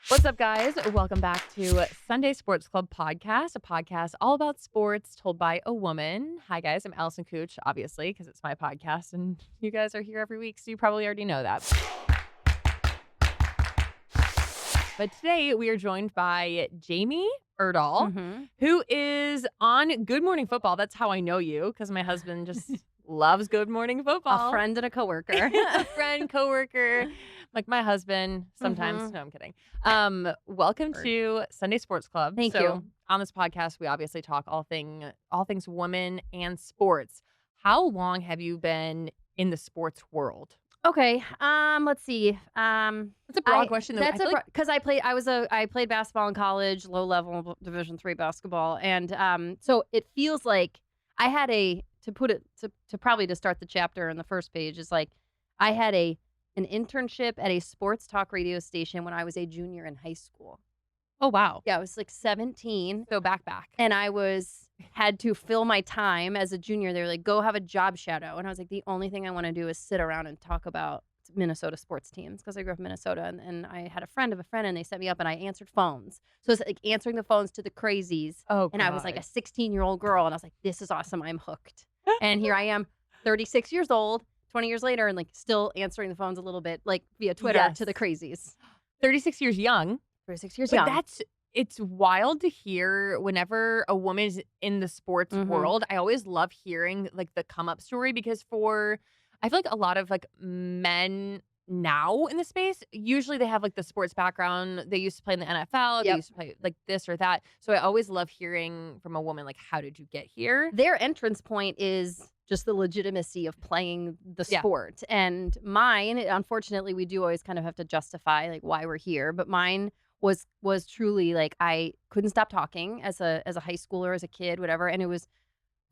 What's up, guys? Welcome back to Sunday Sports Club podcast, a podcast all about sports told by a woman. Hi, guys. I'm Allison Kuch, obviously, because it's my podcast, and you guys are here every week, so you probably already know that. But today, we are joined by Jamie Erdahl, who is on Good Morning Football. That's how I know you, because my husband just loves Good Morning Football. A friend and a coworker. A friend, coworker, like my husband sometimes. No, I'm kidding. Welcome to Sunday Sports Club. Thank you. On this podcast, we obviously talk all things women and sports. How long have you been in the sports world? Okay. Let's see. That's a broad question. That's because I played basketball in college, low level Division III basketball, and so it feels like I had to start the chapter in the first page is like I had an internship at a sports talk radio station when I was a junior in high school. Oh, wow. Yeah, I was like 17. So back. And I had to fill my time as a junior. They were like, go have a job shadow. And I was like, the only thing I want to do is sit around and talk about Minnesota sports teams because I grew up in Minnesota. And I had a friend of a friend and they set me up and I answered phones. So it's like answering the phones to the crazies. Oh, and I was like a 16-year-old girl. And I was like, this is awesome. I'm hooked. And here I am, 36 years old, 20 years later, and like still answering the phones a little bit, like via Twitter to the crazies. 36 years young. 36 years but young. It's wild to hear whenever a woman is in the sports world. I always love hearing like the come up story because I feel like a lot of like men now in the space, usually they have like the sports background. They used to play in the NFL. They used to play like this or that. So I always love hearing from a woman like, how did you get here? Their entrance point is just the legitimacy of playing the sport. And mine, unfortunately, we do always kind of have to justify like why we're here. But mine was truly like I couldn't stop talking as a high schooler, as a kid, whatever. And it was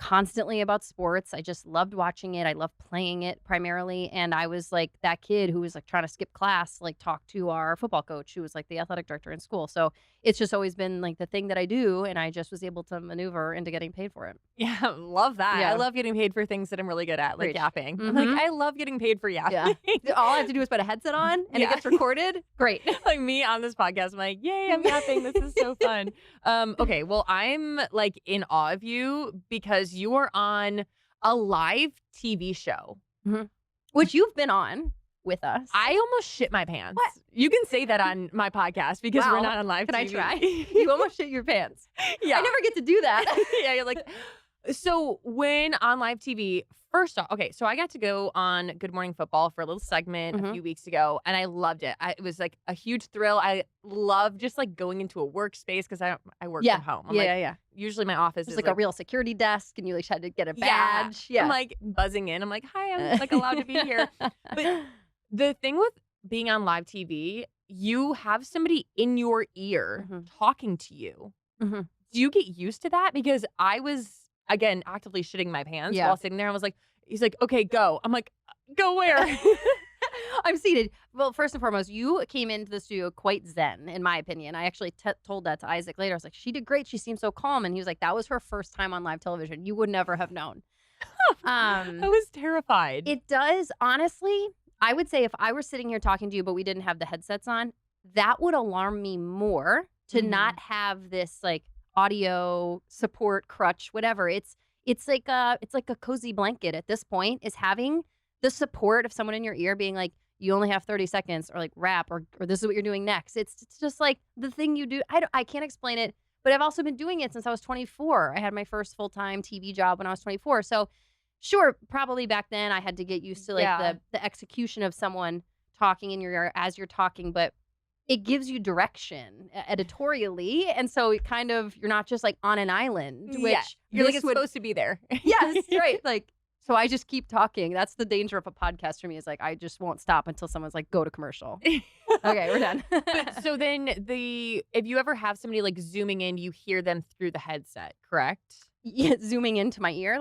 constantly about sports. I just loved watching it. I loved playing it primarily. And I was like that kid who was like trying to skip class, like talk to our football coach who was like the athletic director in school. So it's just always been like the thing that I do. And I just was able to maneuver into getting paid for it. Yeah, love that. Yeah. I love getting paid for things that I'm really good at, like yapping. Mm-hmm. Like I love getting paid for yapping. Yeah. All I have to do is put a headset on and it gets recorded. Great. Like me on this podcast, I'm like, yay, I'm yapping. This is so fun. Okay, well, I'm like in awe of you because you are on a live TV show. Which you've been on with us. I almost shit my pants. What? You can say that on my podcast because we're not on live Can TV. I try? You almost shit your pants. Yeah. I never get to do that. Yeah, you're like, so when on live TV, first off, okay, so I got to go on Good Morning Football for a little segment a few weeks ago, and I loved it. It was like a huge thrill. I love just like going into a workspace because I work from home. I'm usually my office is like a real security desk, and you like had to get a badge. Yeah. I'm like buzzing in. I'm like, hi, I'm like allowed to be here. But the thing with being on live TV, you have somebody in your ear talking to you. Do you get used to that? Because I was, again, actively shitting my pants while sitting there. I was like, he's like, okay, go. I'm like, go where? I'm seated. Well, first and foremost, you came into the studio quite zen, in my opinion. I actually told that to Isaac later. I was like, she did great. She seemed so calm. And he was like, that was her first time on live television. You would never have known. I was terrified. It does, honestly, I would say if I were sitting here talking to you, but we didn't have the headsets on, that would alarm me more to not have this like audio support crutch, whatever. It's like a cozy blanket at this point, is having the support of someone in your ear being like, you only have 30 seconds or like rap or this is what you're doing next. It's just like the thing you do. I can't explain it, but I've also been doing it since I was 24. I had my first full-time TV job when I was 24. So sure, probably back then I had to get used to like the execution of someone talking in your ear as you're talking, but it gives you direction editorially. And so it kind of, you're not just like on an island, which you're like, it's supposed to be there. Yes, right. Like, so I just keep talking. That's the danger of a podcast for me, is like, I just won't stop until someone's like, go to commercial. Okay, we're done. So then if you ever have somebody like zooming in, you hear them through the headset, correct? Yeah, zooming into my ear,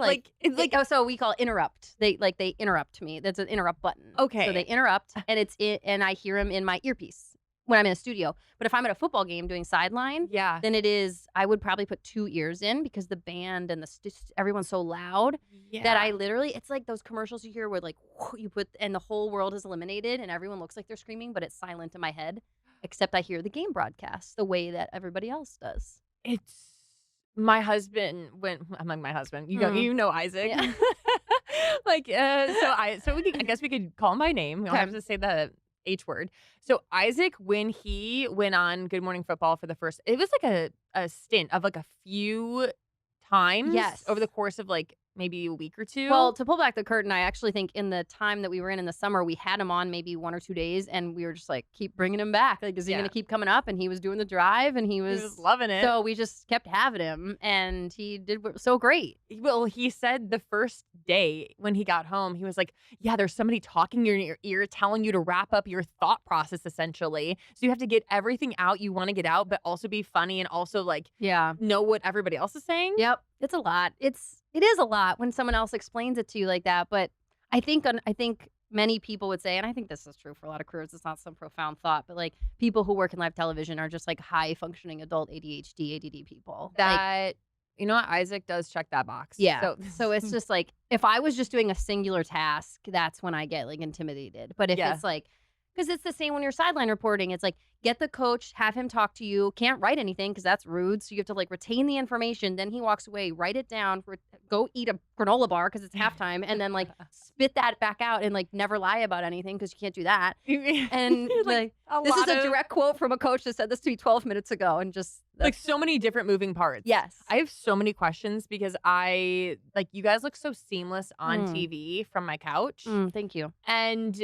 so we call interrupt. They interrupt me. That's an interrupt button. Okay, so they interrupt, and and I hear them in my earpiece when I'm in a studio. But if I'm at a football game doing Sideline, then I would probably put 2 ears in because the band and everyone's so loud that I literally, it's like those commercials you hear where like you put and the whole world is eliminated and everyone looks like they're screaming, but it's silent in my head. except I hear the game broadcast the way that everybody else does. It's my husband when I'm like, my husband, you know Isaac. Yeah. I guess we could call him by name. We don't have Okay. to say the H word. So Isaac, when he went on Good Morning Football for the first, it was like a stint of like a few times Yes. over the course of like maybe a week or two. Well, to pull back the curtain, I actually think in the time that we were in the summer, we had him on maybe 1 or 2 days, and we were just like, keep bringing him back. Like, is he going to keep coming up? And he was doing the drive, and he was loving it. So we just kept having him, and he did so great. Well, he said the first day when he got home, he was like, yeah, there's somebody talking in your ear telling you to wrap up your thought process, essentially. So you have to get everything out you want to get out, but also be funny and also like know what everybody else is saying. Yep. It's a lot. It is a lot when someone else explains it to you like that. But I think many people would say, and I think this is true for a lot of careers, it's not some profound thought, but like people who work in live television are just like high functioning adult ADHD, ADD people. That, you know what, Isaac does check that box. Yeah. So it's just like, if I was just doing a singular task, that's when I get like intimidated. But if it's like, because it's the same when you're sideline reporting. It's like, get the coach, have him talk to you. Can't write anything because that's rude. So you have to like retain the information. Then he walks away, write it down, go eat a granola bar because it's halftime, and then like spit that back out and like never lie about anything because you can't do that. And like this is a direct quote from a coach that said this to me 12 minutes ago, and just like so many different moving parts. Yes. I have so many questions because you guys look so seamless on TV from my couch. Thank you. And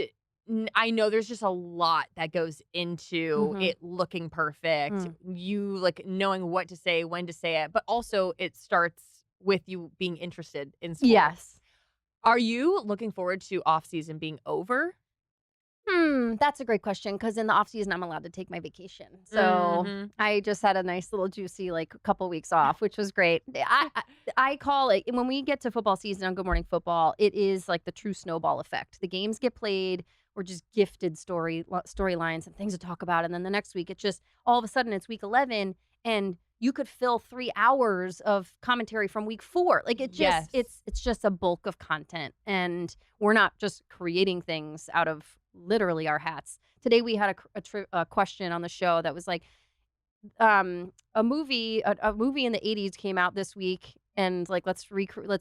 I know there's just a lot that goes into it looking perfect. You like knowing what to say, when to say it, but also it starts with you being interested in sports. Yes. Are you looking forward to off season being over? That's a great question because in the off season I'm allowed to take my vacation. So I just had a nice little juicy like couple weeks off, which was great. I call it, when we get to football season on Good Morning Football, it is like the true snowball effect. The games get played. We're just gifted storylines and things to talk about. And then the next week, it's just all of a sudden it's week 11 and you could fill 3 hours of commentary from week 4. Like it just, it's just a bulk of content. And we're not just creating things out of literally our hats. Today we had a question on the show that was like, a movie in the 80s came out this week. And like, let's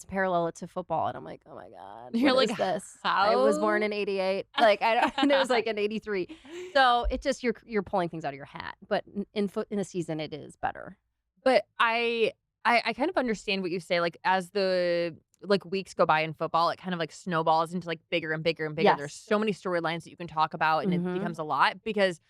parallel it to football. And I'm like, oh my God, you're like, this? How? I was born in 88. Like and it was like in 83. So it's just you're pulling things out of your hat. But in the season, it is better. But I kind of understand what you say. Like as the like weeks go by in football, it kind of like snowballs into like bigger and bigger and bigger. There's so many storylines that you can talk about, and it becomes a lot because.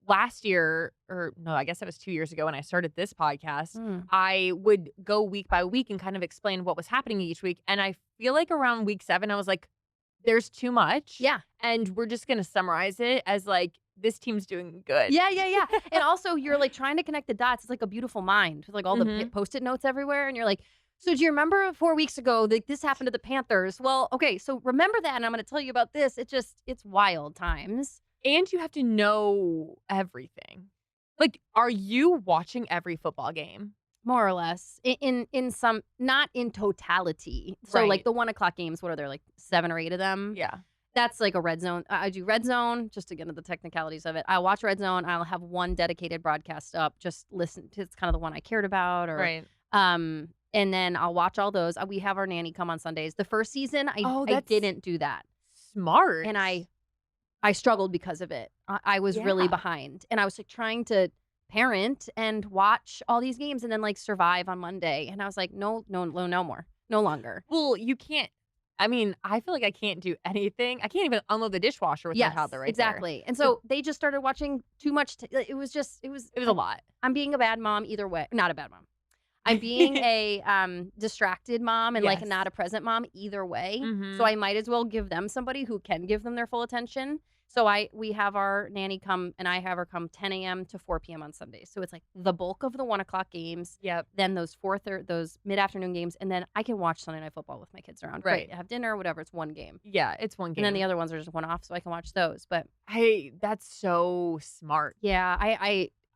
Last year, or no, I guess that was 2 years ago when I started this podcast, I would go week by week and kind of explain what was happening each week. And I feel like around week 7, I was like, there's too much. Yeah. And we're just going to summarize it as like, this team's doing good. Yeah. And also you're like trying to connect the dots. It's like a beautiful mind with like all the Post-it notes everywhere. And you're like, so do you remember 4 weeks ago, like this happened to the Panthers? Well, okay, so remember that. And I'm going to tell you about this. It's wild times. And you have to know everything. Like, are you watching every football game? More or less. In some, not in totality. So, like, the 1 o'clock games, what are there, like 7 or 8 of them? Yeah. That's like a red zone. I do red zone, just to get into the technicalities of it. I'll watch red zone. I'll have one dedicated broadcast up. Just listen to, it's kind of the one I cared about. Or, and then I'll watch all those. We have our nanny come on Sundays. The first season, I didn't do that. Smart. And I struggled because of it. I was really behind. And I was like trying to parent and watch all these games and then like survive on Monday. And I was like, no more. No longer. Well, you can't. I mean, I feel like I can't do anything. I can't even unload the dishwasher with my toddler right exactly. And so they just started watching too much. It was a lot. I'm being a bad mom either way. Not a bad mom. I'm being a distracted mom and like not a present mom either way. So I might as well give them somebody who can give them their full attention. So we have our nanny come and I have her come 10 a.m. to 4 p.m. on Sundays. So it's like the bulk of the 1 o'clock games. Yep. Then those those mid-afternoon games. And then I can watch Sunday Night Football with my kids around. Right. Have dinner, whatever. It's one game. Yeah, it's one game. And then the other ones are just one off so I can watch those. But that's so smart. Yeah,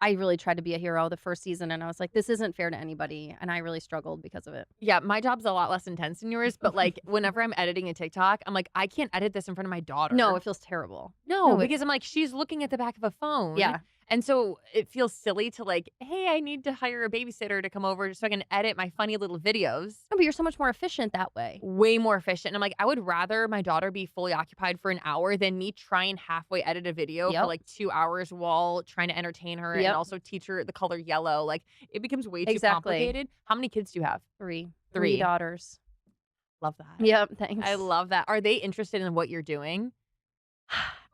I really tried to be a hero the first season and I was like, this isn't fair to anybody. And I really struggled because of it. Yeah, my job's a lot less intense than yours. But like whenever I'm editing a TikTok, I'm like, I can't edit this in front of my daughter. No, it feels terrible. No, because I'm like, she's looking at the back of a phone. Yeah. And so it feels silly to like, hey, I need to hire a babysitter to come over so I can edit my funny little videos. No, but you're so much more efficient that way. Way more efficient. And I'm like, I would rather my daughter be fully occupied for an hour than me try and halfway edit a video for Yep. like 2 hours while trying to entertain her and Yep. also teach her the color yellow. Like it becomes way too Exactly. complicated. How many kids do you have? Three Three. daughters. Love that. Yep, thanks. I love that. Are they interested in what you're doing?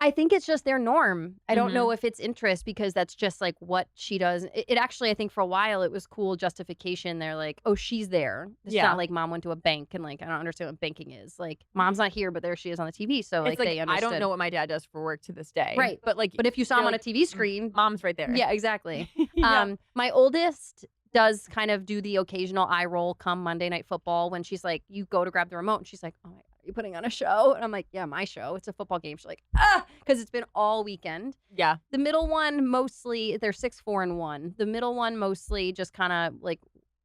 I think it's just their norm. I don't Mhm. know if it's interest because that's just like what she does. It actually, I think for a while it was cool justification. They're like, oh, she's there. It's Yeah. not like mom went to a bank and like, I don't understand what banking is. Like, mom's not here, but there she is on the TV. So like, It's like, they I understood. don't know what my dad does for work to this day. Right. But like, But if you saw him you're on a TV screen, mom's right there. yeah, exactly. Yeah. My oldest does kind of do the occasional eye roll come Monday Night Football when she's like, you go to grab the remote and she's like, oh my God, are you putting on a show? And I'm like, yeah, my show. It's a football game. She's like, because it's been all weekend. Yeah. The middle one mostly, they're 6, 4, and 1. The middle one mostly just kind of like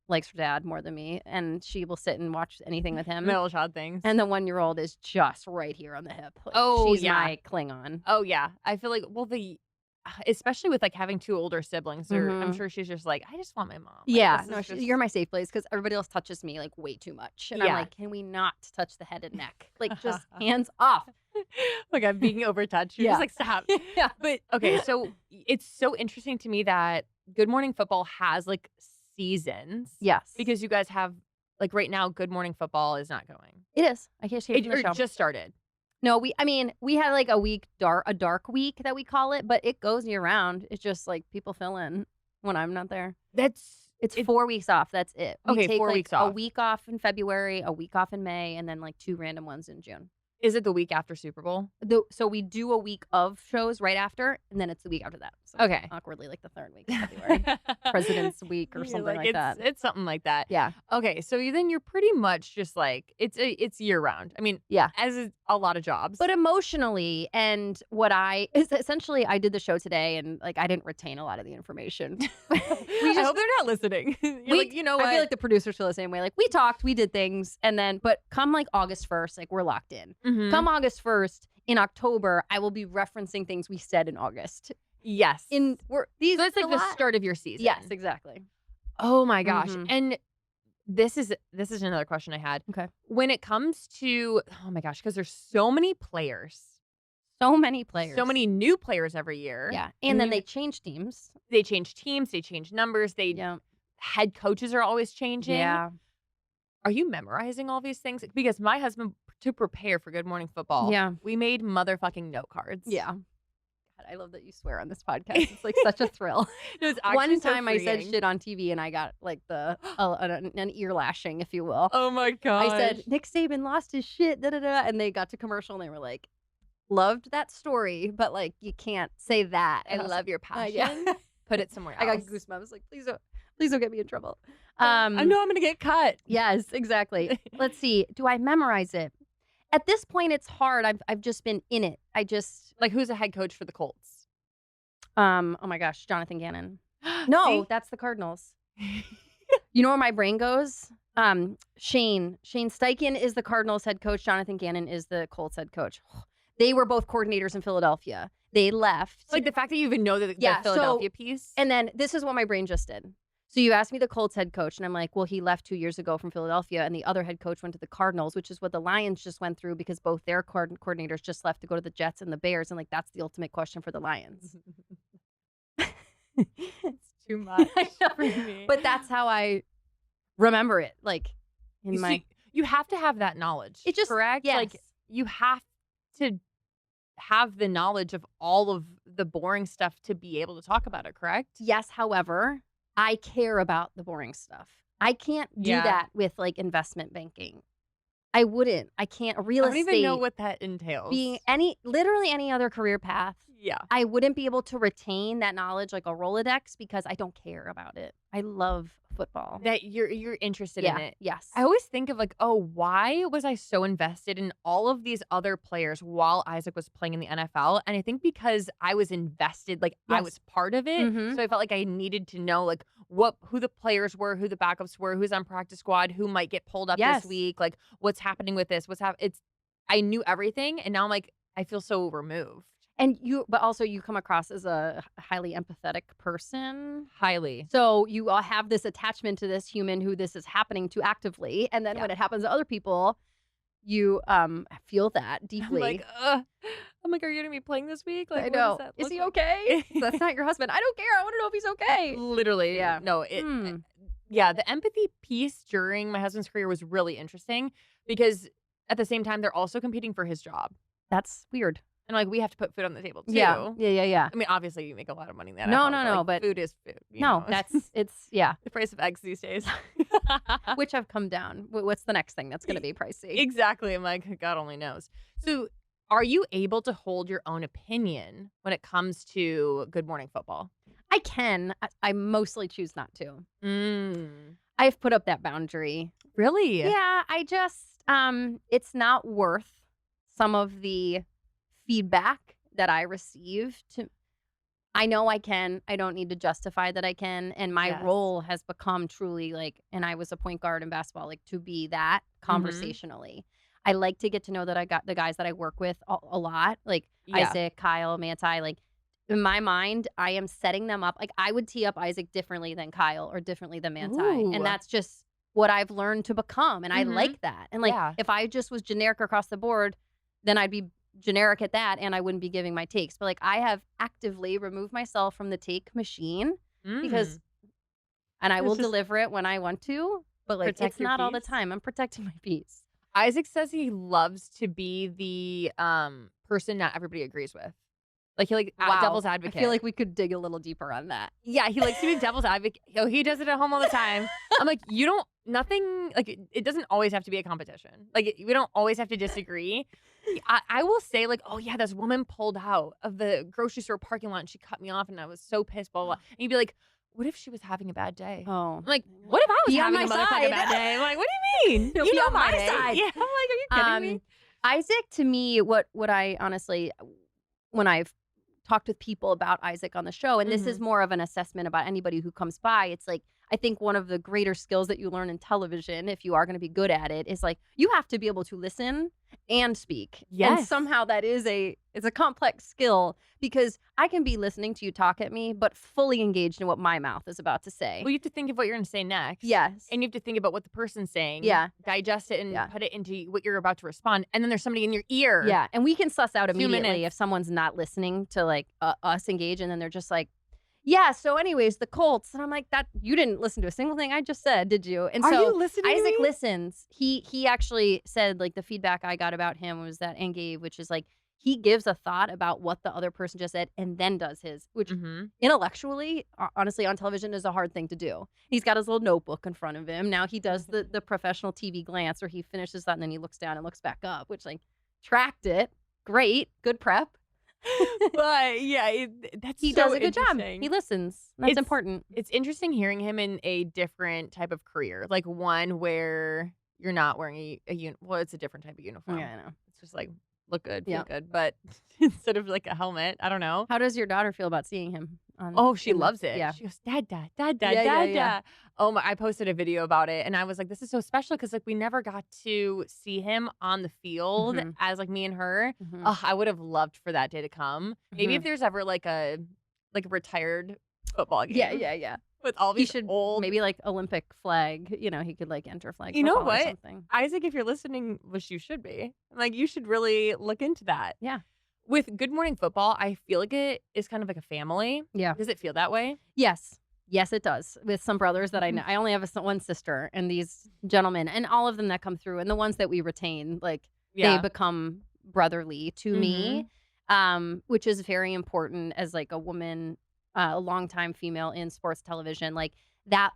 likes her dad more than me, and she will sit and watch anything with him. Middle child things. And the 1-year-old is just right here on the hip. Like, Oh, she's yeah. my Klingon. Oh, yeah. I feel like, well, especially with like having 2 older siblings, or I'm Mhm. sure she's just like, I just want my mom. Like, Yeah, this no, is just- you're my safe place because everybody else touches me like way too much. And Yeah. I'm like, can we not touch the head and neck? Like, just hands off. like I'm being overtouched. You're Yeah. just like, stop. Yeah. But okay, so it's so interesting to me that Good Morning Football has like seasons. Yes. Because you guys have like right now, Good Morning Football is not going. it is. I can't hear It, from the or show. just started. No, we had like a dark week that we call it, but it goes year round. It's just like people fill in when I'm not there. It's 4 weeks off. That's it. We Okay, take 4 like weeks a off. week off in February, a week off in May, and then like 2 random ones in June. Is it the week after Super Bowl? So we do a week of shows right after, and then it's the week after that. So Okay. awkwardly like the 3rd week of February. President's Week or You're something like that. It's something like that. Yeah. Okay, so then you're pretty much just like it's year round. I mean, Yeah. as is a lot of jobs. But emotionally, and what I I did the show today, and like I didn't retain a lot of the information. I hope they're not listening. You're like, you know what? I feel like the producers feel the same way. Like we talked, we did things, and then but come like August 1st, like we're locked in. Mhm. Come August 1st, in October, I will be referencing things we said in August. Yes. So it's like the start of your season. Yes, exactly. Oh my gosh. Mhm. And this is another question I had. Okay. When it comes to, oh my gosh, because there's so many players. So many players. So many new players every year. Yeah. And And then you- they change teams. They change teams, they change numbers, Yeah. head coaches are always changing. Yeah. Are you memorizing all these things? Because my husband, to prepare for Good Morning Football, Yeah. we made motherfucking note cards. Yeah. God, I love that you swear on this podcast. It's like such a thrill. It was actually One so time I said freeing. shit on TV and I got like an ear lashing, if you will. Oh my gosh. I said Nick Saban lost his shit, da da da, and they got to commercial and they were like, "Loved that story, but like you can't say that." I And was love like, your passion. yeah. Put it somewhere else. I got goosebumps. Like, please don't get me in trouble. I know I'm gonna get cut. Yes, exactly. Let's see. Do I memorize it? At this point, it's hard. I've just been in it. I just Like, who's a head coach for the Colts? oh my gosh, Jonathan Gannon. No, that's the Cardinals. You know where my brain goes? Shane Steichen is the Cardinals head coach. Jonathan Gannon is the Colts head coach. They were both coordinators in Philadelphia. They left. Like the fact that you even know the Yeah, so- Philadelphia piece. And then this is what my brain just did. So you asked me the Colts head coach, and I'm like, well, he left 2 years ago from Philadelphia, and the other head coach went to the Cardinals, which is what the Lions just went through because both their coordinators just left to go to the Jets and the Bears, and like that's the ultimate question for the Lions. It's too much for me. But that's how I remember it. Like in You my see, you have to have that knowledge. It just- correct. yes. Like you have to have the knowledge of all of the boring stuff to be able to talk about it. Correct. Yes, however, I care about the boring stuff. I can't do Yeah. that with like investment banking. I wouldn't. I can't. Real I don't estate even know what that entails. being literally any other career path. yeah. I wouldn't be able to retain that knowledge like a Rolodex because I don't care about it. I love football. That you're interested in it. Yes. I always think of like, oh, why was I so invested in all of these other players while Isaac was playing in the NFL? And I think because I was invested, like I Yes. was part of it. Mhm. So I felt like I needed to know like who the players were, who the backups were, who's on practice squad, who might get pulled up Yes. this week, like what's happening with this, I knew everything. And now I'm like, I feel so removed. But also you come across as a highly empathetic person. Highly. So you all have this attachment to this human who this is happening to actively. And then Yeah. when it happens to other people, you feel that deeply. I'm like, are you gonna be playing this week? Like, I what know. does that Is look he like? okay? That's not your husband. I don't care. I want to know if he's okay. Literally. Yeah. No, yeah, the empathy piece during my husband's career was really interesting because at the same time, they're also competing for his job. That's weird. And like, we have to put food on the table too. Yeah. I mean, obviously, you make a lot of money in that. No, but but food is food. no, it's yeah. The price of eggs these days. Which have come down. What's the next thing that's going to be pricey? Exactly. I'm like, God only knows. So, are you able to hold your own opinion when it comes to Good Morning Football? I can. I mostly choose not to. Mm. I've put up that boundary. Really? Yeah, I just it's not worth some of the feedback that I receive to I know I can. I don't need to justify that I can. And my Yes. role has become truly like, and I was a point guard in basketball, like to be that conversationally. I like to get to know that I got the guys that I work with a lot, like Yeah. Isaac, Kyle, Manti. Like in my mind, I am setting them up. Like I would tee up Isaac differently than Kyle or differently than Manti. Ooh. And that's just what I've learned to become. And I Mhm. like that. And like Yeah. if I just was generic across the board, then I'd be generic at that and I wouldn't be giving my takes. But like I have actively removed myself from the take machine because and I It's will just deliver it when I want to, but like protect it's your not all the peace? time. I'm protecting my peace. Isaac says he loves to be the person not everybody agrees with. Like he devil's advocate. I feel like we could dig a little deeper on that. Yeah, he likes to be devil's advocate. Oh, he does it at home all the time. I'm like, you don't nothing like it doesn't always have to be a competition. Like we don't always have to disagree. I will say like, oh yeah, this woman pulled out of the grocery store parking lot and she cut me off and I was so pissed, blah, blah, blah. And you'd be like, what if she was having a bad day? Oh. I'm like, what if I was Be on having a my motherfucking side. bad day? I'm like, what do you mean? He'll You be know on my day. side. Yeah, I'm like, are you kidding me? Isaac, to me, what I honestly, when I've talked with people about Isaac on the show, and this is more of an assessment about anybody who comes by, it's like, I think one of the greater skills that you learn in television, if you are going to be good at it, is like, you have to be able to listen and speak. Yes. And somehow that is it's a complex skill because I can be listening to you talk at me, but fully engaged in what my mouth is about to say. Well, you have to think of what you're going to say next. Yes. And you have to think about what the person's saying. Yeah. Digest it and Yeah. put it into what you're about to respond. And then there's somebody in your ear. Yeah. And we can suss out 2 immediately minutes. if someone's not listening to like us engage and then they're just like, yeah, so anyways, the Colts. And I'm like, that you didn't listen to a single thing I just said, did you? And Are so you listening to Isaac me? listens. He actually said like the feedback I got about him was that and gave, which is like he gives a thought about what the other person just said and then does his, which intellectually, honestly, on television is a hard thing to do. He's got his little notebook in front of him. Now he does the professional TV glance where he finishes that and then he looks down and looks back up, which like tracked it. Great. Good prep. But yeah, He so does a good job. interesting. He listens. That's important. It's interesting hearing him in a different type of career, like one where you're not wearing well, it's a different type of uniform. Yeah, I know. It's just like look good, feel Yeah. good, but instead of like a helmet, I don't know. How does your daughter feel about seeing him? Oh, she loves it. Yeah. She goes, Dad, Dad, Dad, Yeah, yeah, Dad, yeah. Dad. Oh my! I posted a video about it, and I was like, "This is so special because like we never got to see him on the field Mhm. as like me and her. Mhm. Oh, I would have loved for that day to come. Maybe if Mhm. there's ever like a retired football game. Yeah. With all He these should old maybe like Olympic flag. You know, he could like enter flag. You know football or what? something. Isaac, if you're listening, which you should be, like you should really look into that. Yeah. With Good Morning Football, I feel like it is kind of like a family. Yeah. Does it feel that way? Yes, it does. With some brothers that I know, I only have one sister, and these gentlemen, and all of them that come through, and the ones that we retain, like they become brotherly to me, which is very important as like a woman, a longtime female in sports television. Like that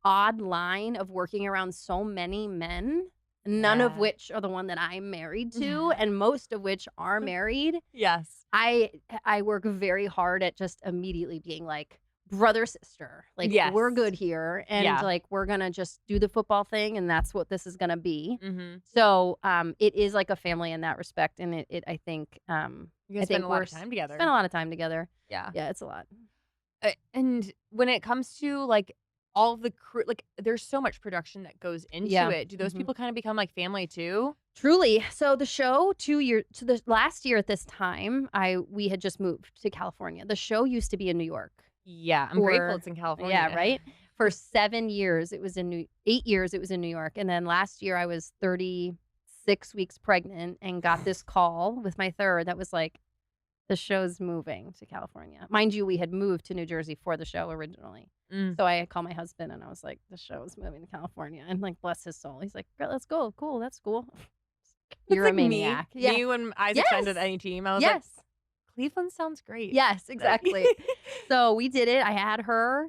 odd line of working around so many men. None of Yeah. which are the one that I'm married to, and most of which are married. Yes. I work very hard at just immediately being like brother sister, like Yes. we're good here, and Yeah. like we're gonna just do the football thing, and that's what this is gonna be. Mm-hmm. So it is like a family in that respect, and it I think You I guys spend think a lot we're of time together. spend a lot of time together. Yeah. Yeah, it's a lot. And when it comes to like all of the crew, like, there's so much production that goes into Yeah. it. Do those people kind of become like family too? Truly. So the show the last year at this time, we had just moved to California. The show used to be in New York. Yeah, I'm grateful it's in California. Yeah, right? For 7 years, 8 years, it was in New York. And then last year, I was 36 weeks pregnant and got this call with my third that was like, the show's moving to California. Mind you, we had moved to New Jersey for the show originally. So I called my husband and I was like, the show is moving to California. And like, bless his soul. He's like, girl, let's go. Cool. That's cool. You're It's a like maniac. Me, Yeah. me when Isaac signed with any team, I was like, Cleveland sounds great. Yes, exactly. So we did it. I had her.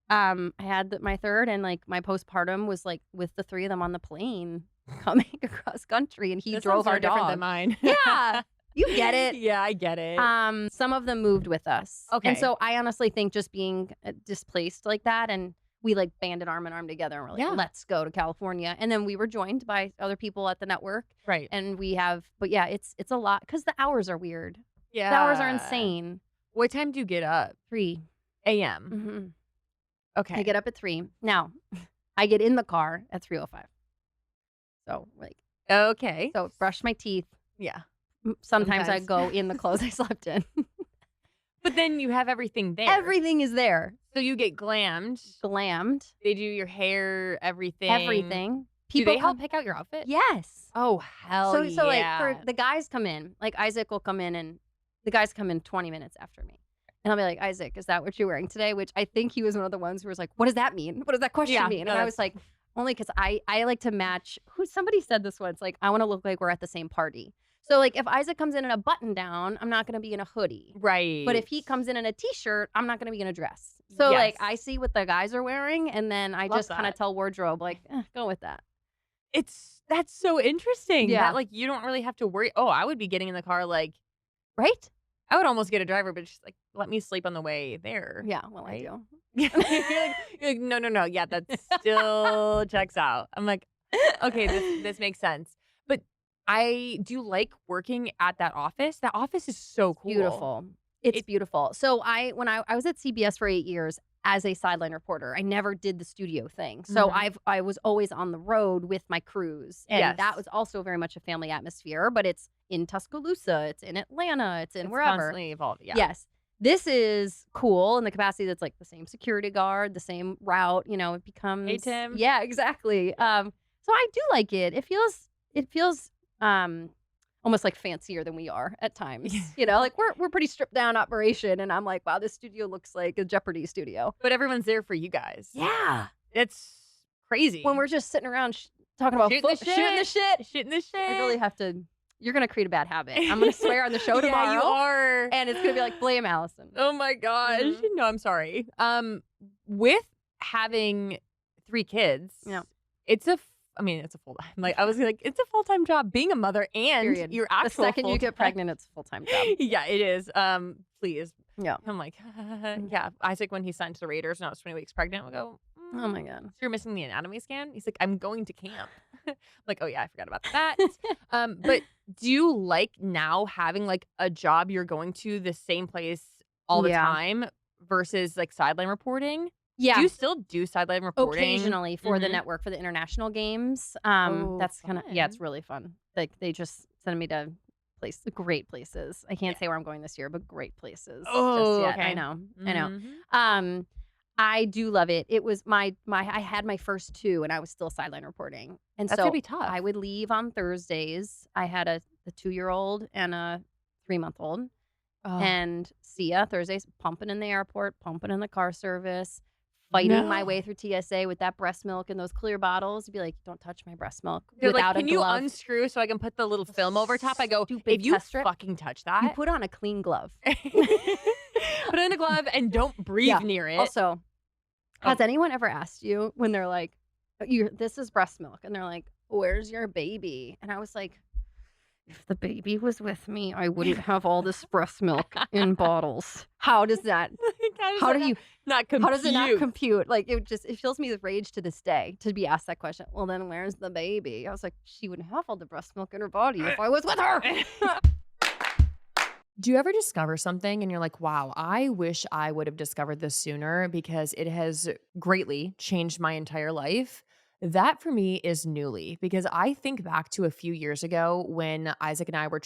I had my third, and like my postpartum was like with the three of them on the plane coming across country, and he That drove sounds so our different dog. than mine. Yeah, you get it. Yeah, I get it. Some of them moved with us. Okay. And so I honestly think just being displaced like that, and we like banded arm in arm together and we're like, let's go to California. And then we were joined by other people at the network. Right. And but yeah, it's a lot because the hours are weird. Yeah. The hours are insane. What time do you get up? 3 a.m. Mm-hmm. Okay. I get up at 3. Now, I get in the car at 3:05. So like, okay. so brush my teeth. Yeah. Sometimes I go in the clothes I slept in. But then you have everything there. Everything is there. So you get glammed. They do your hair, everything. Everything. Do they help pick out your outfit? Yes. Oh, hell yeah. So like for the guys come in, like Isaac will come in and the guys come in 20 minutes after me. And I'll be like, Isaac, is that what you're wearing today? Which I think he was one of the ones who was like, what does that mean? What does that question mean? And I was like, only because I like to match. Somebody said this once, like, I want to look like we're at the same party. So like if Isaac comes in a button down, I'm not going to be in a hoodie. Right. But if he comes in a t-shirt, I'm not going to be in a dress. So like I see what the guys are wearing and then I just kind of tell wardrobe like, go with that. That's so interesting. Yeah. That like you don't really have to worry. Oh, I would be getting in the car like, right? I would almost get a driver, but just like let me sleep on the way there. Yeah, well right? I do. you're like no. Yeah, that still checks out. I'm like, okay, this makes sense. But do you like working at that office? That office is so cool. Beautiful. It's beautiful. So when I was at CBS for 8 years as a sideline reporter, I never did the studio thing. So I was always on the road with my crews. And that was also very much a family atmosphere, but it's in Tuscaloosa, it's in Atlanta, it's wherever. Constantly evolving. Yeah. Yes. This is cool in the capacity that's like the same security guard, the same route, it becomes. Hey, Tim. Yeah, exactly. So I do like it. It feels almost like fancier than we are at times. Like we're pretty stripped down operation and I'm like, wow, this studio looks like a Jeopardy studio. But everyone's there for you guys. Yeah. It's crazy. When we're just sitting around talking about shooting the shit. I really have to. You're going to create a bad habit. I'm going to swear on the show tomorrow. You are. And it's going to be like, blame Allison. Oh my gosh. No, I'm sorry. With having 3 kids, it's a full-time. Like I was like, it's a full-time job being a mother and your actual. The second you get pregnant, it's a full-time job. Yeah, it is. Please. Yeah. I'm like, yeah. Isaac, when he signed to the Raiders and I was 20 weeks pregnant, would go, oh my God. So you're missing the anatomy scan? He's like, I'm going to camp. I'm like, oh yeah, I forgot about that. But do you like now having like a job you're going to the same place all the time versus like sideline reporting? Yeah. Do you still do sideline reporting? Occasionally for the network, for the international games. That's kind of, it's really fun. Like they just send me to great places. I can't say where I'm going this year, but great places. Oh, just yet. okay. I know. I do love it. It was I had my first 2 and I was still sideline reporting. And that's so gonna be tough. I would leave on Thursdays. I had a 2-year-old and a 3-month-old. And see ya Thursdays, pumping in the airport, pumping in the car service, fighting my way through TSA with that breast milk and those clear bottles. You'd be like, don't touch my breast milk. They're without like, can a you glove. unscrew so I can put the little film over top? I go, if you fucking touch that. You put on a clean glove. Put on a glove and don't breathe near it. Also, has anyone ever asked you when they're like, this is breast milk, and they're like, where's your baby? And I was like, if the baby was with me, I wouldn't have all this breast milk in bottles. How does that? How does it not compute? Like it fills me with rage to this day to be asked that question. Well, then where's the baby? I was like, she wouldn't have all the breast milk in her body if I was with her. Do you ever discover something and you're like, wow, I wish I would have discovered this sooner because it has greatly changed my entire life? That for me is Nuuly because I think back to a few years ago when Isaac and I were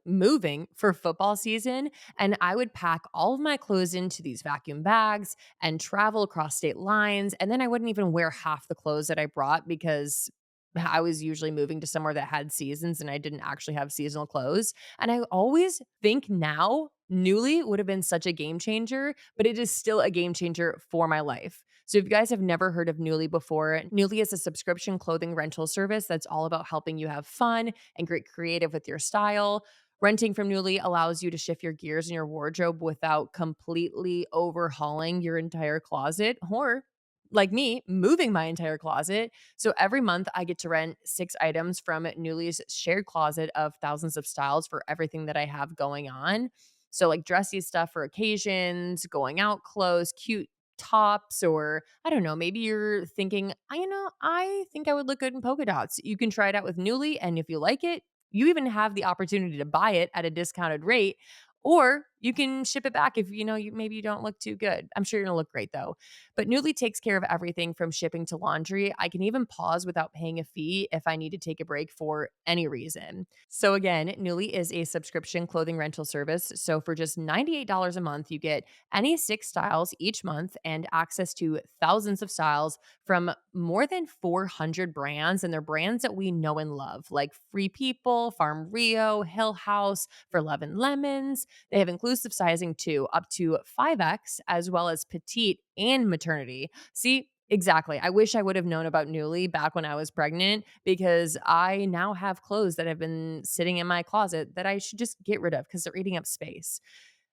moving for football season, and I would pack all of my clothes into these vacuum bags and travel across state lines. And then I wouldn't even wear half the clothes that I brought because I was usually moving to somewhere that had seasons and I didn't actually have seasonal clothes. And I always think now Nuuly would have been such a game changer, but it is still a game changer for my life. So if you guys have never heard of Nuuly before, Nuuly is a subscription clothing rental service that's all about helping you have fun and get creative with your style. Renting from Nuuly allows you to shift your gears in your wardrobe without completely overhauling your entire closet or like me, moving my entire closet. So every month I get to rent 6 items from Nuuly's shared closet of thousands of styles for everything that I have going on. So like dressy stuff for occasions, going out clothes, cute tops, or I don't know, maybe you're thinking, I think I would look good in polka dots. You can try it out with Nuuly, and if you like it, you even have the opportunity to buy it at a discounted rate. Or you can ship it back if you maybe you don't look too good. I'm sure you're gonna look great though. But Nuuly takes care of everything from shipping to laundry. I can even pause without paying a fee if I need to take a break for any reason. So again, Nuuly is a subscription clothing rental service. So for just $98 a month, you get any 6 styles each month and access to thousands of styles from more than 400 brands, and they're brands that we know and love, like Free People, Farm Rio, Hill House, For Love and Lemons. They have inclusive sizing too, up to 5X, as well as petite and maternity. See, exactly. I wish I would have known about Nuuly back when I was pregnant because I now have clothes that have been sitting in my closet that I should just get rid of because they're eating up space.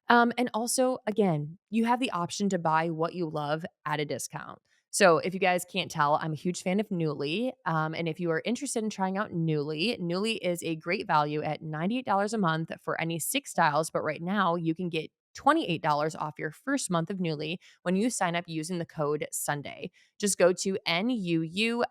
And also, again, you have the option to buy what you love at a discount. So, if you guys can't tell, I'm a huge fan of Nuuly. And if you are interested in trying out Nuuly, Nuuly is a great value at $98 a month for any 6 styles. But right now, you can get $28 off your first month of Nuuly when you sign up using the code Sunday. Just go to nuuly.com.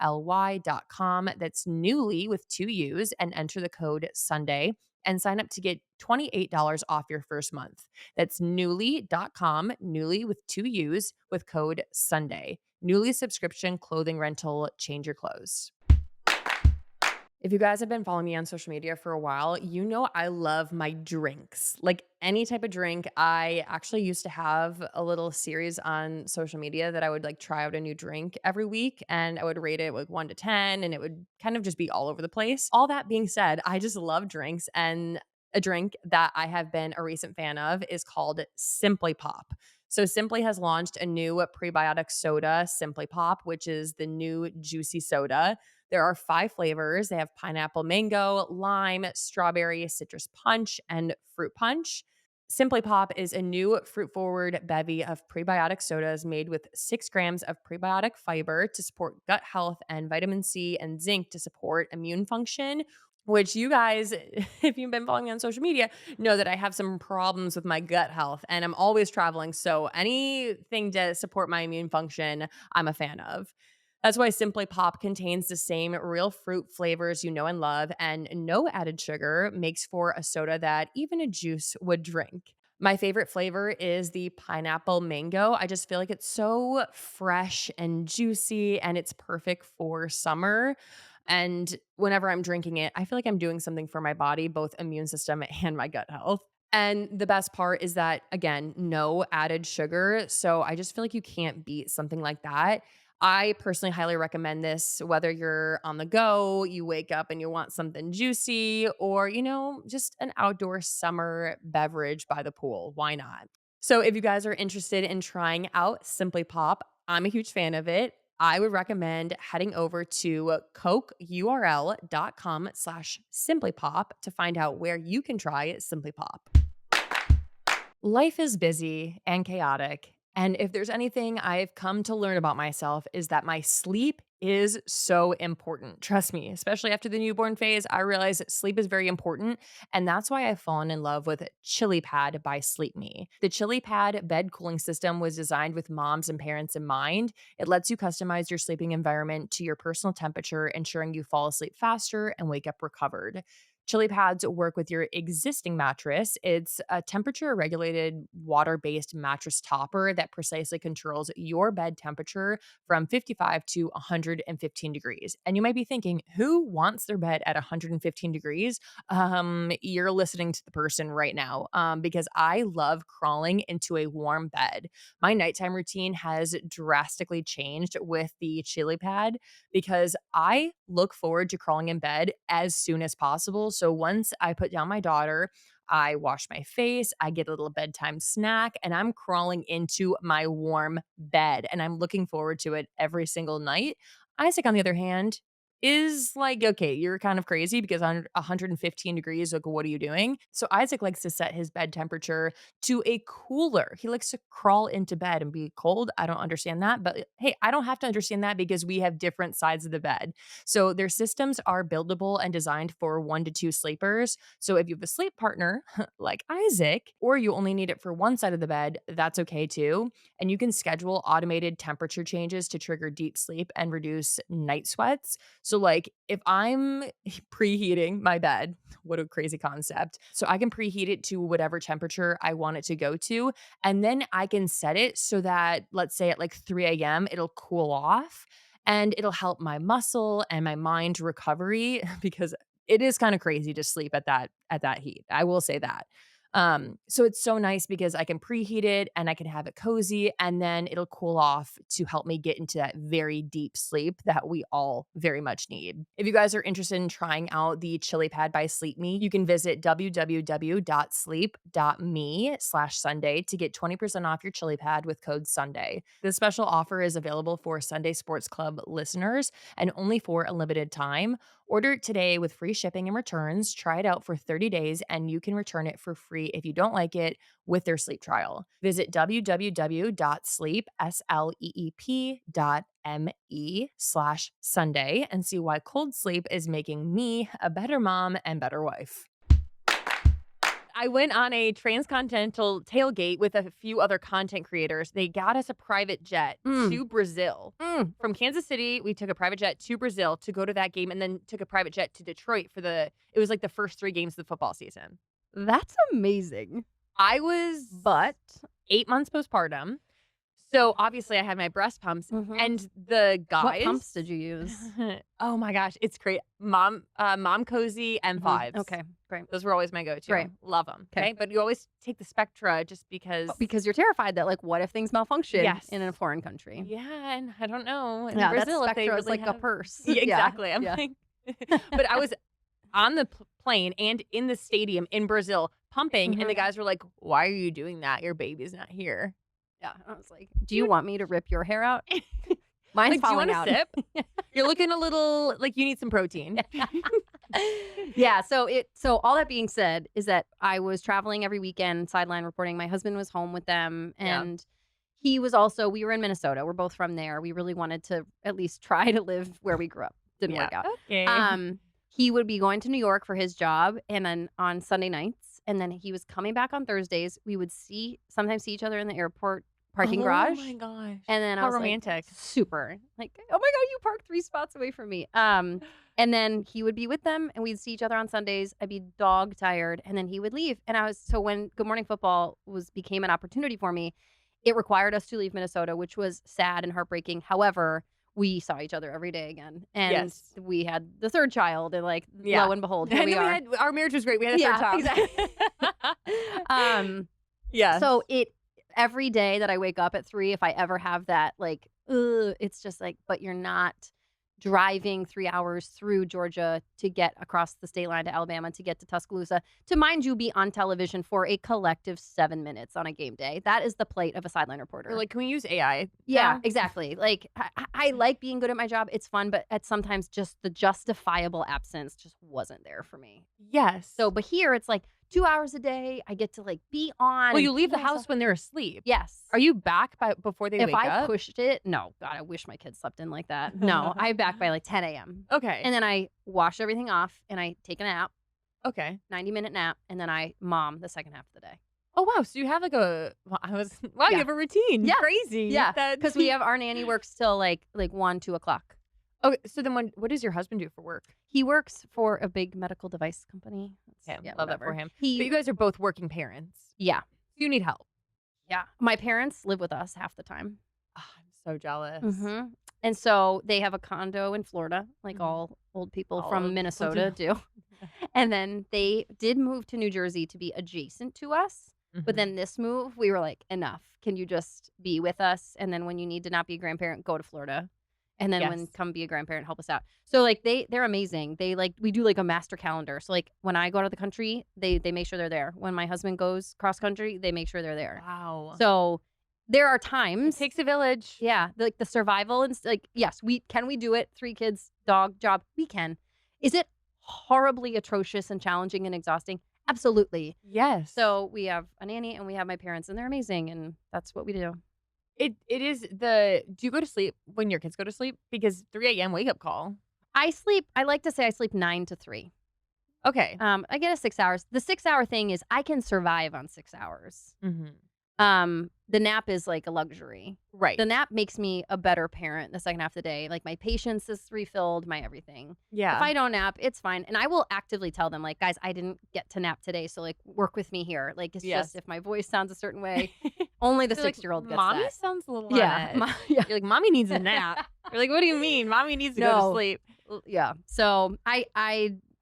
That's Nuuly with 2 U's and enter the code Sunday and sign up to get $28 off your first month. That's Nuuly.com, Nuuly with 2 U's with code Sunday. Nuuly subscription clothing rental, change your clothes. If you guys have been following me on social media for a while, you know I love my drinks. Like any type of drink. I actually used to have a little series on social media that I would like try out a new drink every week and I would rate it like 1 to 10 and it would kind of just be all over the place. All that being said, I just love drinks, and a drink that I have been a recent fan of is called Simply Pop. So Simply has launched a new prebiotic soda, Simply Pop, which is the new juicy soda. There are 5 flavors. They have pineapple mango, lime, strawberry, citrus punch, and fruit punch. Simply Pop is a new fruit forward bevy of prebiotic sodas made with 6 grams of prebiotic fiber to support gut health and vitamin C and zinc to support immune function. Which you guys, if you've been following me on social media, know that I have some problems with my gut health and I'm always traveling. So anything to support my immune function, I'm a fan of. That's why Simply Pop contains the same real fruit flavors you know and love, and no added sugar makes for a soda that even a juice would drink. My favorite flavor is the pineapple mango. I just feel like it's so fresh and juicy, and it's perfect for summer. And whenever I'm drinking it, I feel like I'm doing something for my body, both immune system and my gut health. And the best part is that, again, no added sugar. So I just feel like you can't beat something like that. I personally highly recommend this, whether you're on the go, you wake up and you want something juicy, or, just an outdoor summer beverage by the pool. Why not? So if you guys are interested in trying out Simply Pop, I'm a huge fan of it. I would recommend heading over to cokeurl.com/simplypop to find out where you can try Simply Pop. Life is busy and chaotic. And if there's anything I've come to learn about myself is that my sleep is so important. Trust me, especially after the newborn phase, I realize that sleep is very important. And that's why I've fallen in love with Chilipad by Sleep Me. The Chilipad bed cooling system was designed with moms and parents in mind. It lets you customize your sleeping environment to your personal temperature, ensuring you fall asleep faster and wake up recovered. Chilipads work with your existing mattress. It's a temperature regulated water based mattress topper that precisely controls your bed temperature from 55 to 115 degrees. And you might be thinking, who wants their bed at 115 degrees? You're listening to the person right now, because I love crawling into a warm bed. My nighttime routine has drastically changed with the Chilipad because I look forward to crawling in bed as soon as possible. So once I put down my daughter, I wash my face, I get a little bedtime snack, and I'm crawling into my warm bed. And I'm looking forward to it every single night. Isaac, on the other hand, is like, okay, you're kind of crazy because on 115 degrees, like, what are you doing? So Isaac likes to set his bed temperature to a cooler. He likes to crawl into bed and be cold. I don't understand that. But hey, I don't have to understand that because we have different sides of the bed. So their systems are buildable and designed for 1 to 2 sleepers. So if you have a sleep partner like Isaac, or you only need it for one side of the bed, that's okay too. And you can schedule automated temperature changes to trigger deep sleep and reduce night sweats. So, like, if I'm preheating my bed, what a crazy concept. So, I can preheat it to whatever temperature I want it to go to. And then I can set it so that, let's say at like 3 a.m., it'll cool off and it'll help my muscle and my mind recovery because it is kind of crazy to sleep at that heat. I will say that. So it's so nice because I can preheat it and I can have it cozy and then it'll cool off to help me get into that very deep sleep that we all very much need. If you guys are interested in trying out the Chilipad by Sleep Me, you can visit www.sleep.me/Sunday to get 20% off your Chilipad with code Sunday. This special offer is available for Sunday Sports Club listeners and only for a limited time. Order it today with free shipping and returns. Try it out for 30 days and you can return it for free if you don't like it with their sleep trial. Visit www.sleep.me/Sunday and see why cold sleep is making me a better mom and better wife. I went on a transcontinental tailgate with a few other content creators. They got us a private jet to Brazil. From Kansas City, we took a private jet to Brazil to go to that game and then took a private jet to Detroit it was like the first 3 games of the football season. That's amazing. I was 8 months postpartum. So obviously I had my breast pumps and the guys. What pumps did you use? Oh my gosh, it's great. Mom Cozy M5s. Okay, great. Those were always my go-to. Right. Love them. Okay. But you always take the Spectra just because. Because you're terrified that, like, what if things malfunction Yes. in a foreign country? Yeah, and I don't know. In Yeah, Brazil, that if they Spectra is really like have... a purse. Yeah, exactly. I'm yeah. like, but I was on the plane and in the stadium in Brazil pumping, and the guys were like, "Why are you doing that? Your baby's not here." Yeah, I was like, do you want me to rip your hair out? Mine's like, falling do you out. want a sip? You're looking a little like you need some protein. Yeah, so all that being said is that I was traveling every weekend, Sideline reporting. My husband was home with them, and he was also, we were in Minnesota. We're both from there. We really wanted to at least try to live where we grew up. Didn't work out. Okay. He would be going to New York for his job, and then on Sunday nights, and then he was coming back on Thursdays. We would sometimes see each other in the airport parking garage. Oh my gosh. And then I How was romantic. like, super. Like, oh my God, you parked 3 spots away from me. And then he would be with them and we'd see each other on Sundays. I'd be dog tired and then he would leave. And so when Good Morning Football became an opportunity for me, it required us to leave Minnesota, which was sad and heartbreaking. However, we saw each other every day again. And we had the 3rd child and lo and behold, here we are. Our marriage was great. We had a 3rd child. Exactly. So every day that I wake up at 3, if I ever have that, it's just like, but you're not driving 3 hours through Georgia to get across the state line to Alabama to get to Tuscaloosa to, mind you, be on television for a collective 7 minutes on a game day. That is the plight of a sideline reporter. Can we use AI? Yeah, exactly. I like being good at my job. It's fun, but at sometimes just the justifiable absence just wasn't there for me. Yes. So, but here it's 2 hours a day. I get to be on. Well, you leave the house when they're asleep. Yes. Are you back before they wake up? If I pushed it, no. God, I wish my kids slept in like that. No, I'm back by 10 a.m. Okay. And then I wash everything off and I take a nap. Okay. 90-minute nap. And then I mom the second half of the day. Oh, wow. So you have you have a routine. Yeah. Crazy. Yeah. Because our nanny works till 1, 2 o'clock. Okay, so then what does your husband do for work? He works for a big medical device company. Okay, Yeah, love that for whatever. him. But you guys are both working parents. Yeah. You need help. Yeah. My parents live with us half the time. Oh, I'm so jealous. Mm-hmm. And so they have a condo in Florida, like all old people All old from people Minnesota do. do. And then they did move to New Jersey to be adjacent to us. But then this move, we were like, enough. Can you just be with us? And then when you need to not be a grandparent, go to Florida. And then when Yes. come be a grandparent, help us out. So like they're amazing. They like we do like a master calendar. So like when I go to the country, they make sure they're there. When my husband goes cross country, they make sure they're there. Wow. So there are It times. takes a village. Yeah, like the survival and like yes, we do it. 3 kids, dog, job. We can. Is it horribly atrocious and challenging and exhausting? Absolutely. Yes. So we have a nanny and we have my parents and they're amazing and that's what we do. It is do you go to sleep when your kids go to sleep? Because 3 a.m. wake up call. I like to say I sleep 9 to 3. Okay. I get a 6 hours. The 6-hour thing is I can survive on 6 hours. The nap is like a luxury. Right. The nap makes me a better parent the second half of the day. Like my patience is refilled, my everything. Yeah. If I don't nap, it's fine. And I will actively tell them, like, guys, I didn't get to nap today. So like work with me here. Like it's just if my voice sounds a certain way, only the They're like, 6-year-old gets Mommy that. sounds a little Yeah. on edge. You're like, Mommy needs a nap. You're like, what do you mean? Mommy needs to go to sleep. Yeah. So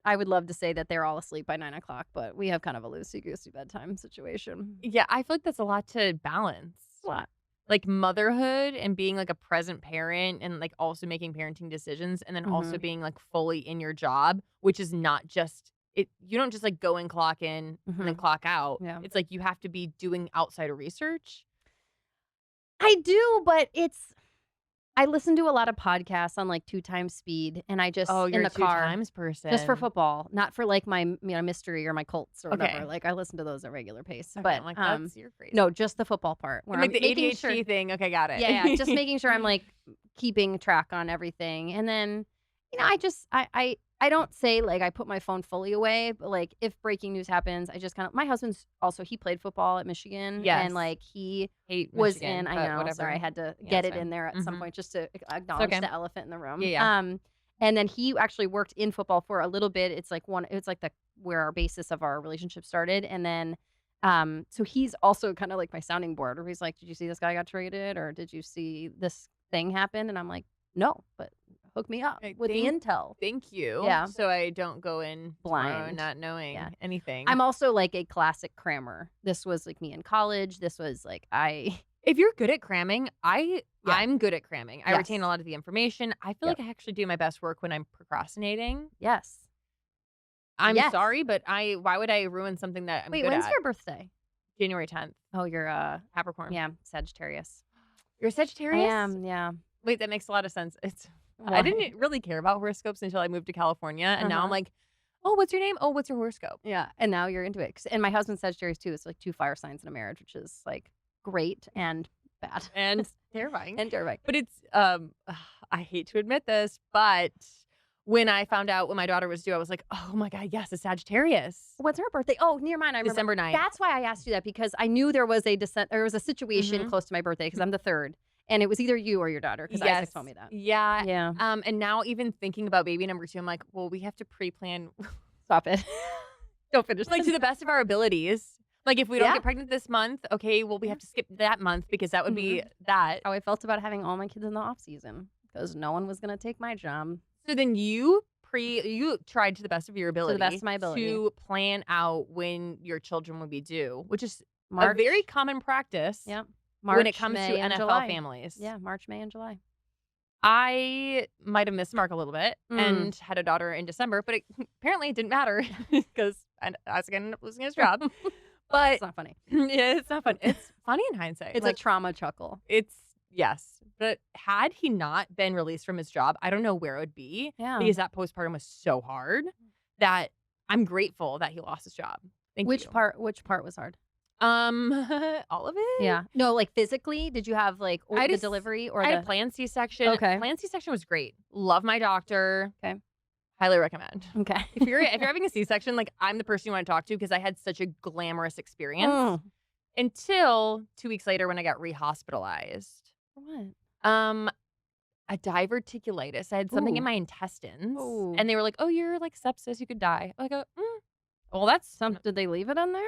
I would love to say that they're all asleep by 9 o'clock, but we have kind of a loosey-goosey bedtime situation. Yeah, I feel like that's a lot to balance. A lot. Like motherhood and being like a present parent and like also making parenting decisions and then also being like fully in your job, which is not just it. You don't just like go and clock in and then clock out. Yeah. It's like you have to be doing outside of research. I do, but I listen to a lot of podcasts on like 2 times speed, and I just You're in the a 2 car times person. just for football, not for like my mystery or my Colts or whatever. Okay. Like I listen to those at regular pace, Okay, but I'm like, that's your crazy. no, just the football part where And, like I'm the making ADHD sure. thing. Okay, got it. Yeah, just making sure I'm like keeping track on everything, and then I don't say like I put my phone fully away, but like if breaking news happens, I just kind of. My husband's also he played football at Michigan, Yes. and like he Hate was Michigan, in. I but know. whatever. Sorry, I had to Yeah, get it's it in fine. there at some point just to acknowledge okay. the elephant in the room. Yeah. And then he actually worked in football for a little bit. It's like the where our basis of our relationship started, and then. So he's also kind of like my sounding board where he's like, did you see this guy got traded or did you see this thing happen? And I'm like, no, but hook me up with the intel. Thank you. Yeah. So I don't go in Blind. not knowing anything. I'm also like a classic crammer. This was like me in college. This was like If you're good at cramming, I'm good at cramming. I Yes. retain a lot of the information. I feel like I actually do my best work when I'm procrastinating. Yes. I'm Yes. sorry, but why would I ruin something that I'm Wait, good when's at? your birthday? January 10th. Oh, you're Capricorn. yeah, Sagittarius. You're a Sagittarius? I am, yeah. Wait, that makes a lot of sense. I Why? didn't really care about horoscopes until I moved to California, and now I'm like, oh, what's your name? Oh, what's your horoscope? Yeah, and now you're into it. And my husband's Sagittarius too. It's like 2 fire signs in a marriage, which is like great and bad And terrifying. and terrifying. But it's I hate to admit this, but when I found out when my daughter was due, I was like, oh my God, yes, a Sagittarius. What's her birthday? Oh, near mine. I remember. December 9th. That's why I asked you that, because I knew there was a situation close to my birthday because I'm the 3rd. And it was either you or your daughter because Isaac told me that. Yeah. Yeah. And now even thinking about baby number 2, I'm like, well, we have to pre-plan Stop it. Don't finish. like to the best of our abilities. Like if we don't Yeah. get pregnant this month, okay, well, we have to skip that month because that would be that. How I felt about having all my kids in the off season because no one was going to take my job. So then you tried to the best of your ability best of my ability. to plan out when your children would be due, which is March. a very common practice. Yep. When it comes May, to and NFL July. families. Yeah, March, May, and July. I might have missed the mark a little bit and had a daughter in December, but apparently it didn't matter because I was going to end up losing his job. But It's not funny. yeah, it's not fun. It's funny in hindsight. It's like, a trauma chuckle. yes. But had he not been released from his job, I don't know where it would be. Yeah. Because that postpartum was so hard that I'm grateful that he lost his job. Thank you. Which part was hard? All of it? Yeah. No, like physically, did you have like the delivery or I the had a planned C-section. Okay. Planned C-section was great. Love my doctor. Okay. Highly recommend. Okay. If you're having a C-section, like I'm the person you want to talk to because I had such a glamorous experience Mm. until 2 weeks later when I got rehospitalized. For what? a diverticulitis. I had something in Ooh. my intestines, Ooh. and they were like, "Oh, you're like sepsis. You could die." I go, well, that's Did they leave it on there?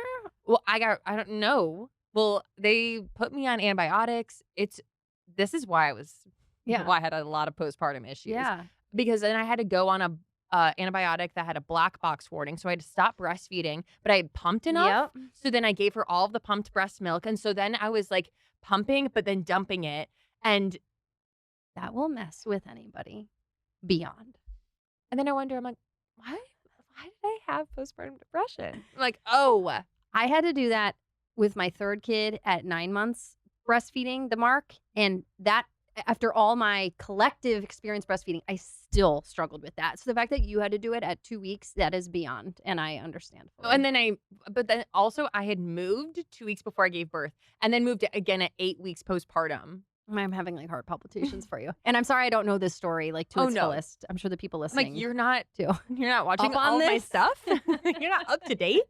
well, I don't know. Well, they put me on antibiotics. This is why I was Yeah. why I had a lot of postpartum issues. Yeah. Because then I had to go on a antibiotic that had a black box warning, so I had to stop breastfeeding, but I had pumped enough. Yep. So then I gave her all of the pumped breast milk, and so then I was like pumping, but then dumping it, and That will mess with anybody beyond. then I wonder, I'm like, why did I have postpartum depression? I'm like, oh, I had to do that with my third kid at 9 months breastfeeding the mark, and that after all my collective experience breastfeeding, I still struggled with that. So the fact that you had to do it at 2 weeks, that is beyond, and I understand fully. and then but then also I had moved 2 weeks before I gave birth, and then moved again at 8 weeks postpartum. I'm having like heart palpitations for you. And I'm sorry I don't know this story like to Oh, its no. fullest. I'm sure the people I'm listening like, you're not too. watching Up on all of my this? stuff. You're not up to date.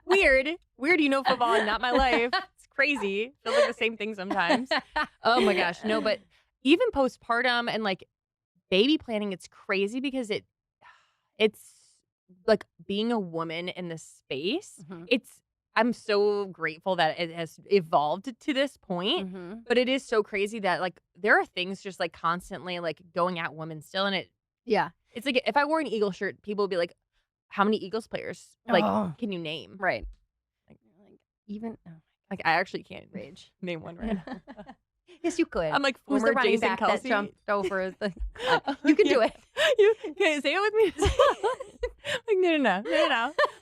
Weird. You know football and not my life. It's crazy. Feels like the same thing sometimes. Oh my gosh, no, but even postpartum and like baby planning, it's crazy because it's like being a woman in this space. Mhm. I'm so grateful that it has evolved to this point. Mhm. But it is so crazy that like there are things just like constantly like going at women still, and Yeah. it's like if I wore an Eagle shirt, people would be like, "How many Eagles players like Oh. can you name?" Right. Like, Even like I actually can't rage. name one right now. Yes, you could. I'm like Who's the former running Jason back Kelsey. that jumped over the You can do it. You can say it with me. Like no.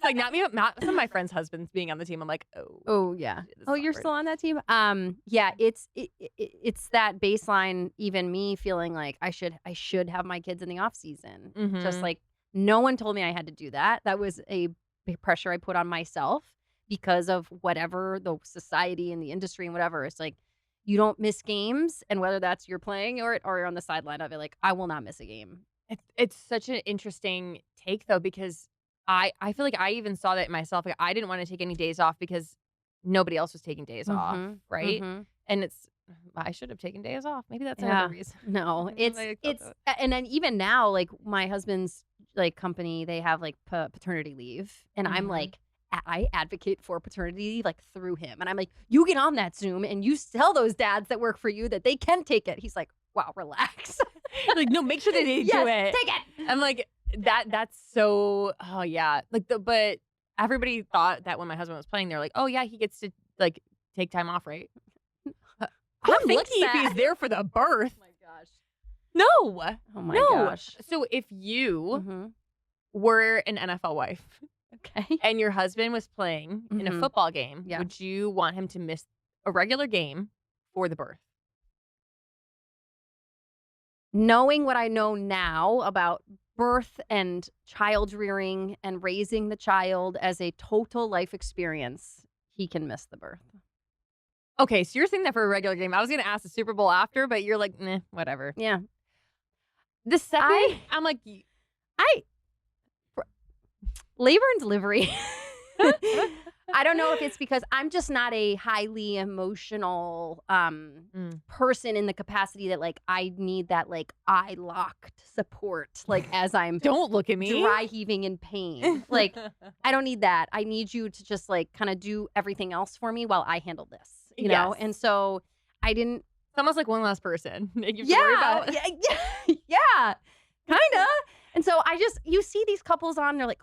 Like not some of my friends' husbands being on the team. I'm like, oh, Oh yeah. shit, this Oh, is you're awkward. still on that team? Yeah, it's that baseline, even me feeling like I should have my kids in the off season. Just Mhm. like no one told me I had to do that. That was a big pressure I put on myself because of whatever the society and the industry and whatever. It's like you don't miss games, and whether that's you're playing or you're on the sideline of it, like I will not miss a game. It's such an interesting take though, because I feel like I even saw that in myself. Like I didn't want to take any days off because nobody else was taking days off, Mhm, right? mhm. And I should have taken days off. Maybe that's Yeah. another reason. No, Maybe it's I felt it's that. and then even now, like my husband's like company, they have like paternity leave, and I'm Mhm. like, I advocate for paternity leave like through him, and I'm like, you get on that Zoom and you tell those dads that work for you that they can take it. He's like, wow, relax. Like no, make sure that they Yes, do it. take it. I'm like that's so yeah. Like but everybody thought that when my husband was playing, they're like, oh yeah, he gets to like take time off, right? Who I'm thinks lucky if that? he's there for the birth. Oh my gosh. No. Oh my No. gosh. So if you Mhm. were an NFL wife Okay. and your husband was playing in a Mhm. football game, Yeah. would you want him to miss a regular game for the birth? Knowing what I know now about birth and child rearing and raising the child as a total life experience, he can miss the birth. Okay, so you're saying that for a regular game. I was gonna ask the Super Bowl after, but you're like, nah, whatever. Yeah. The second I'm like, I labor and delivery. I don't know if it's because I'm just not a highly emotional person in the capacity that like I need that like eye locked support like as I'm don't look at me. dry heaving in pain. Like I don't need that. I need you to just like kind of do everything else for me while I handle this, you know? Yes. And so I didn't It's almost like one less person that you have to worry about. yeah, kind of. And so you see these couples on, they're like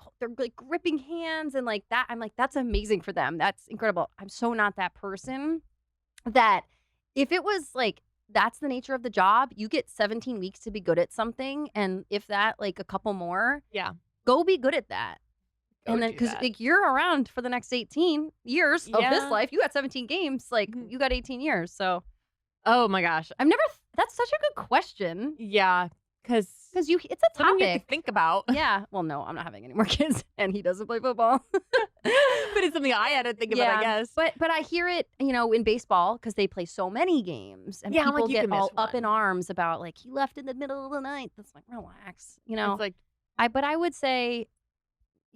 gripping hands and like that. I'm like, that's amazing for them. That's incredible. I'm so not that person that if it was like, that's the nature of the job, you get 17 weeks to be good at something. And if that, like a couple more, Yeah. go be good at that. Go And then, do because that. like you're around for the next 18 years of this Yeah. life, you got 17 games, like Mhm. you got 18 years. So Oh my gosh. I've never, that's such a good question. Yeah. Because Because it's a something you have to topic. think about. Yeah. Well, no, I'm not having any more kids, and he doesn't play football. But it's something I had to think about, I guess. But I hear it, in baseball because they play so many games, and Yeah, I'm people like, you get can miss all up in one. arms about like he left in the middle of the night. That's like relax, It's like, But I would say,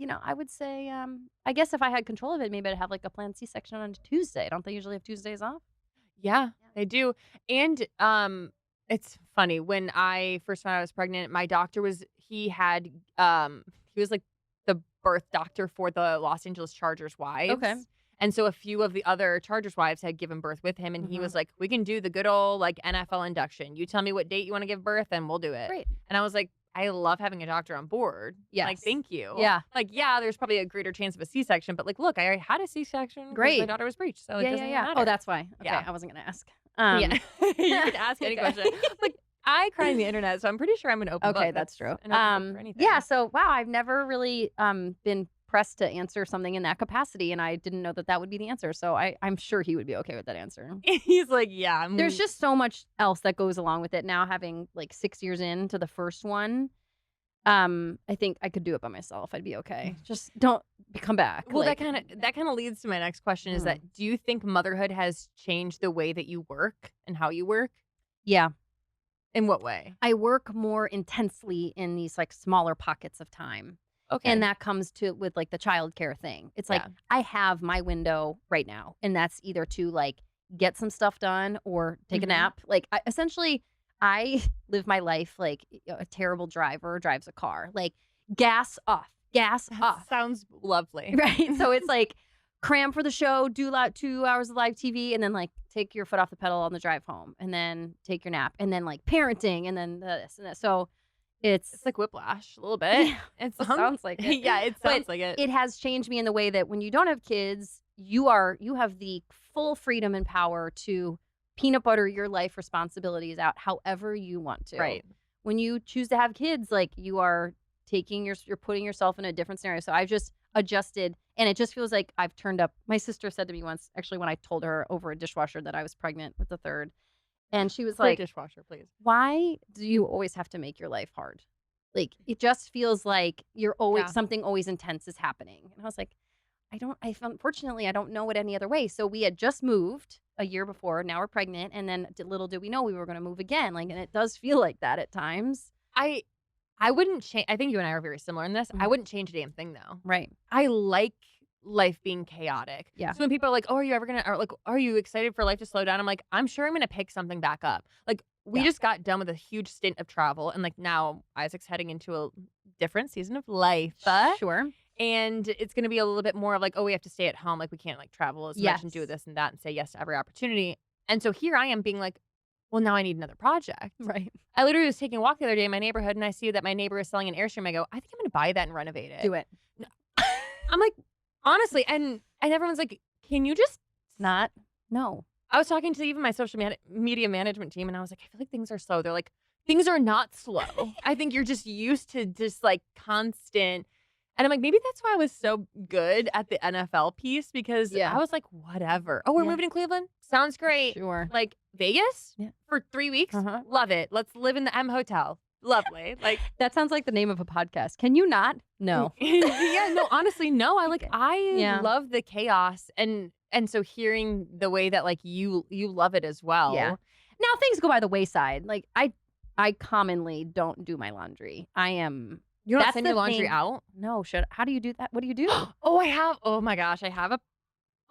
I guess if I had control of it, maybe I'd have like a planned C-section on Tuesday. Don't they usually have Tuesdays off? yeah, they do. And It's funny. When I first found out I was pregnant, my doctor he was like the birth doctor for the Los Angeles Chargers wives. Okay. And so a few of the other Chargers wives had given birth with him, and he was like, "We can do the good old like NFL induction. You tell me what date you want to give birth and we'll do it." Great. And I was like, I love having a doctor on board. Like, Yes. thank you. Yeah. Like, yeah, there's probably a greater chance of a C-section, but like, look, I already had a C-section because Great. my daughter was breech, so it Yeah, doesn't yeah, even yeah. matter. Oh, that's why. Okay, Yeah. I wasn't gonna ask. Yeah. You can ask any Okay. question. Like, I cry on the internet, so I'm pretty sure I'm an open book. Okay, that's true. An open book for anything. Yeah, so wow, I've never really been pressed to answer something in that capacity, and I didn't know that that would be the answer. So I'm sure he would be okay with that answer. He's like, yeah. There's just so much else that goes along with it now, having like 6 years into the first one. I think I could do it by myself. I'd be okay. Just don't come back. Well, like, that kind of leads to my next question is that do you think motherhood has changed the way that you work and how you work? yeah, In what way? I work more intensely in these like smaller pockets of time. Okay. And that comes to with like the childcare thing. It's like Yeah. I have my window right now, and that's either to like get some stuff done or take a nap. Like essentially, I live my life like a terrible driver drives a car. Like gas off, gas off. Sounds lovely. Right. So it's like cram for the show, do 2 hours of live TV, and then like take your foot off the pedal on the drive home, and then take your nap, and then like parenting, and then this and that. So it's like whiplash a little bit. Yeah, It sounds like it. Yeah, it But sounds like it. it has changed me in the way that when you don't have kids, you have the full freedom and power to peanut butter your life responsibilities out however you want to. Right. When you choose to have kids, like you're putting yourself in a different scenario. So I've just adjusted, and it just feels like I've turned up. My sister said to me once, actually, when I told her over a dishwasher that I was pregnant with the third, and she was Great like, dishwasher, please. why do you always have to make your life hard? Like, it just feels like you're always something always intense is happening. And I was like, unfortunately, I don't know it any other way. So we had just moved a year before. Now we're pregnant. And then little did we know we were going to move again. Like, and it does feel like that at times. I wouldn't change. I think you and I are very similar in this. I wouldn't change a damn thing though. Right. I like life being chaotic. Yeah. So when people are like, "Oh, are you ever gonna?" Or like, "Are you excited for life to slow down?" I'm like, "I'm sure I'm gonna pick something back up." Like we just got done with a huge stint of travel, and like now Isaac's heading into a different season of life. Sure. And it's gonna be a little bit more of like, "Oh, we have to stay at home. Like we can't like travel as much and do this and that and say yes to every opportunity." And so here I am being like, well, now I need another project. Right. I literally was taking a walk the other day in my neighborhood, and I see that my neighbor is selling an Airstream. I go, I think I'm going to buy that and renovate it. Do it. I'm like, honestly, and everyone's like, can you just not? No. I was talking to even my social media management team, and I was like, I feel like things are slow. They're like, things are not slow. I think you're just used to just like constant. And I'm like, maybe that's why I was so good at the NFL piece because I was like, whatever. Oh, we're moving to Cleveland? Sounds great. Sure. Like Vegas? Yeah. For 3 weeks? Love it. Let's live in the M Hotel. Lovely. Like that sounds like the name of a podcast. Can you not? No. Yeah, no, honestly, no. I Yeah. love the chaos and so hearing the way that like you love it as well. Yeah. Now things go by the wayside. Like I commonly don't do my laundry. You don't That's send the your laundry thing. out? No, how do you do that? What do you do? Oh my gosh, I have a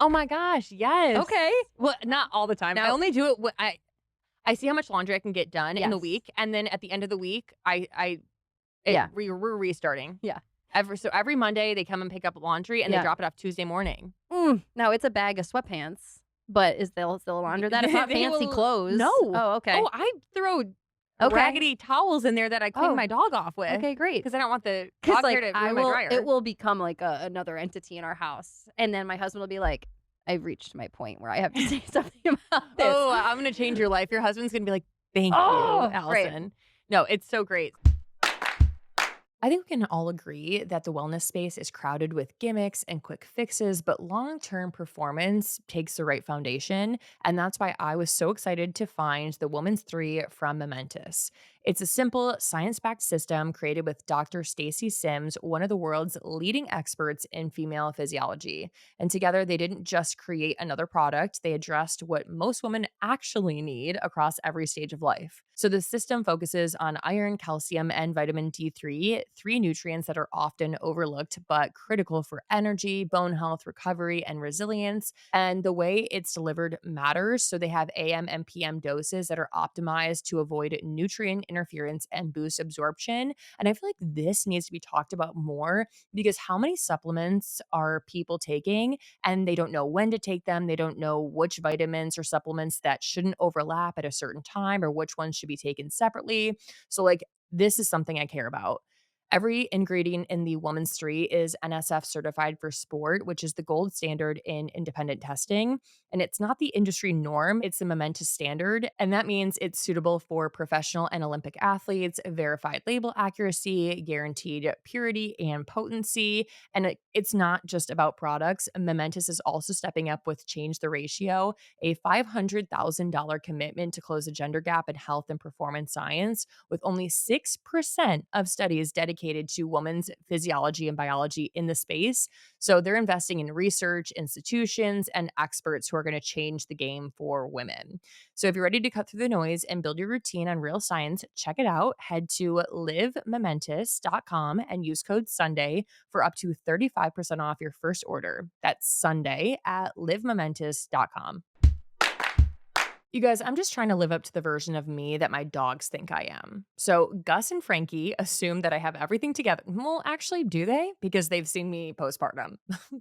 Oh my gosh, yes. Okay. Well, not all the time. I No. only do it when I see how much laundry I can get done in the Yes. week, and then at the end of the week, we're restarting. Yeah. Every Monday they come and pick up laundry, and they Yeah. drop it off Tuesday morning. Now it's a bag of sweatpants, but is they'll launder that? It's not They fancy will- clothes. No. Oh, okay. Oh, I throw Okay. raggedy towels in there that I clean Oh. my dog off with. Okay, great. Because I don't want the Because dog hair like to ruin my dryer. it will become like another entity in our house, and then my husband will be like, "I've reached my point where I have to say something about this." Oh, I'm gonna change your life. Your husband's gonna be like, "Thank Oh, you, great. Allison." No, it's so great. I think we can all agree that the wellness space is crowded with gimmicks and quick fixes, but long-term performance takes the right foundation. And that's why I was so excited to find the Woman's 3 from Momentous. It's a simple, science-backed system created with Dr. Stacy Sims, one of the world's leading experts in female physiology. And together, they didn't just create another product, they addressed what most women actually need across every stage of life. So the system focuses on iron, calcium, and vitamin D3, three nutrients that are often overlooked but critical for energy, bone health, recovery, and resilience. And the way it's delivered matters. So they have AM and PM doses that are optimized to avoid nutrient interference and boost absorption. And I feel like this needs to be talked about more because how many supplements are people taking and they don't know when to take them? They don't know which vitamins or supplements that shouldn't overlap at a certain time or which ones should be taken separately. So, like, this is something I care about. Every ingredient in the Woman's 3 is NSF certified for sport, which is the gold standard in independent testing. And it's not the industry norm, it's the Momentous standard. And that means it's suitable for professional and Olympic athletes, verified label accuracy, guaranteed purity and potency. And it's not just about products. Momentous is also stepping up with Change the Ratio, a $500,000 commitment to close the gender gap in health and performance science, with only 6% of studies dedicated to women's physiology and biology in the space. So they're investing in research, institutions, and experts who are going to change the game for women. So if you're ready to cut through the noise and build your routine on real science, check it out. Head to livemomentous.com and use code Sunday for up to 35% off your first order. That's Sunday at livemomentous.com. You guys, I'm just trying to live up to the version of me that my dogs think I am. So Gus and Frankie assume that I have everything together. Well, actually, do they? Because they've seen me postpartum.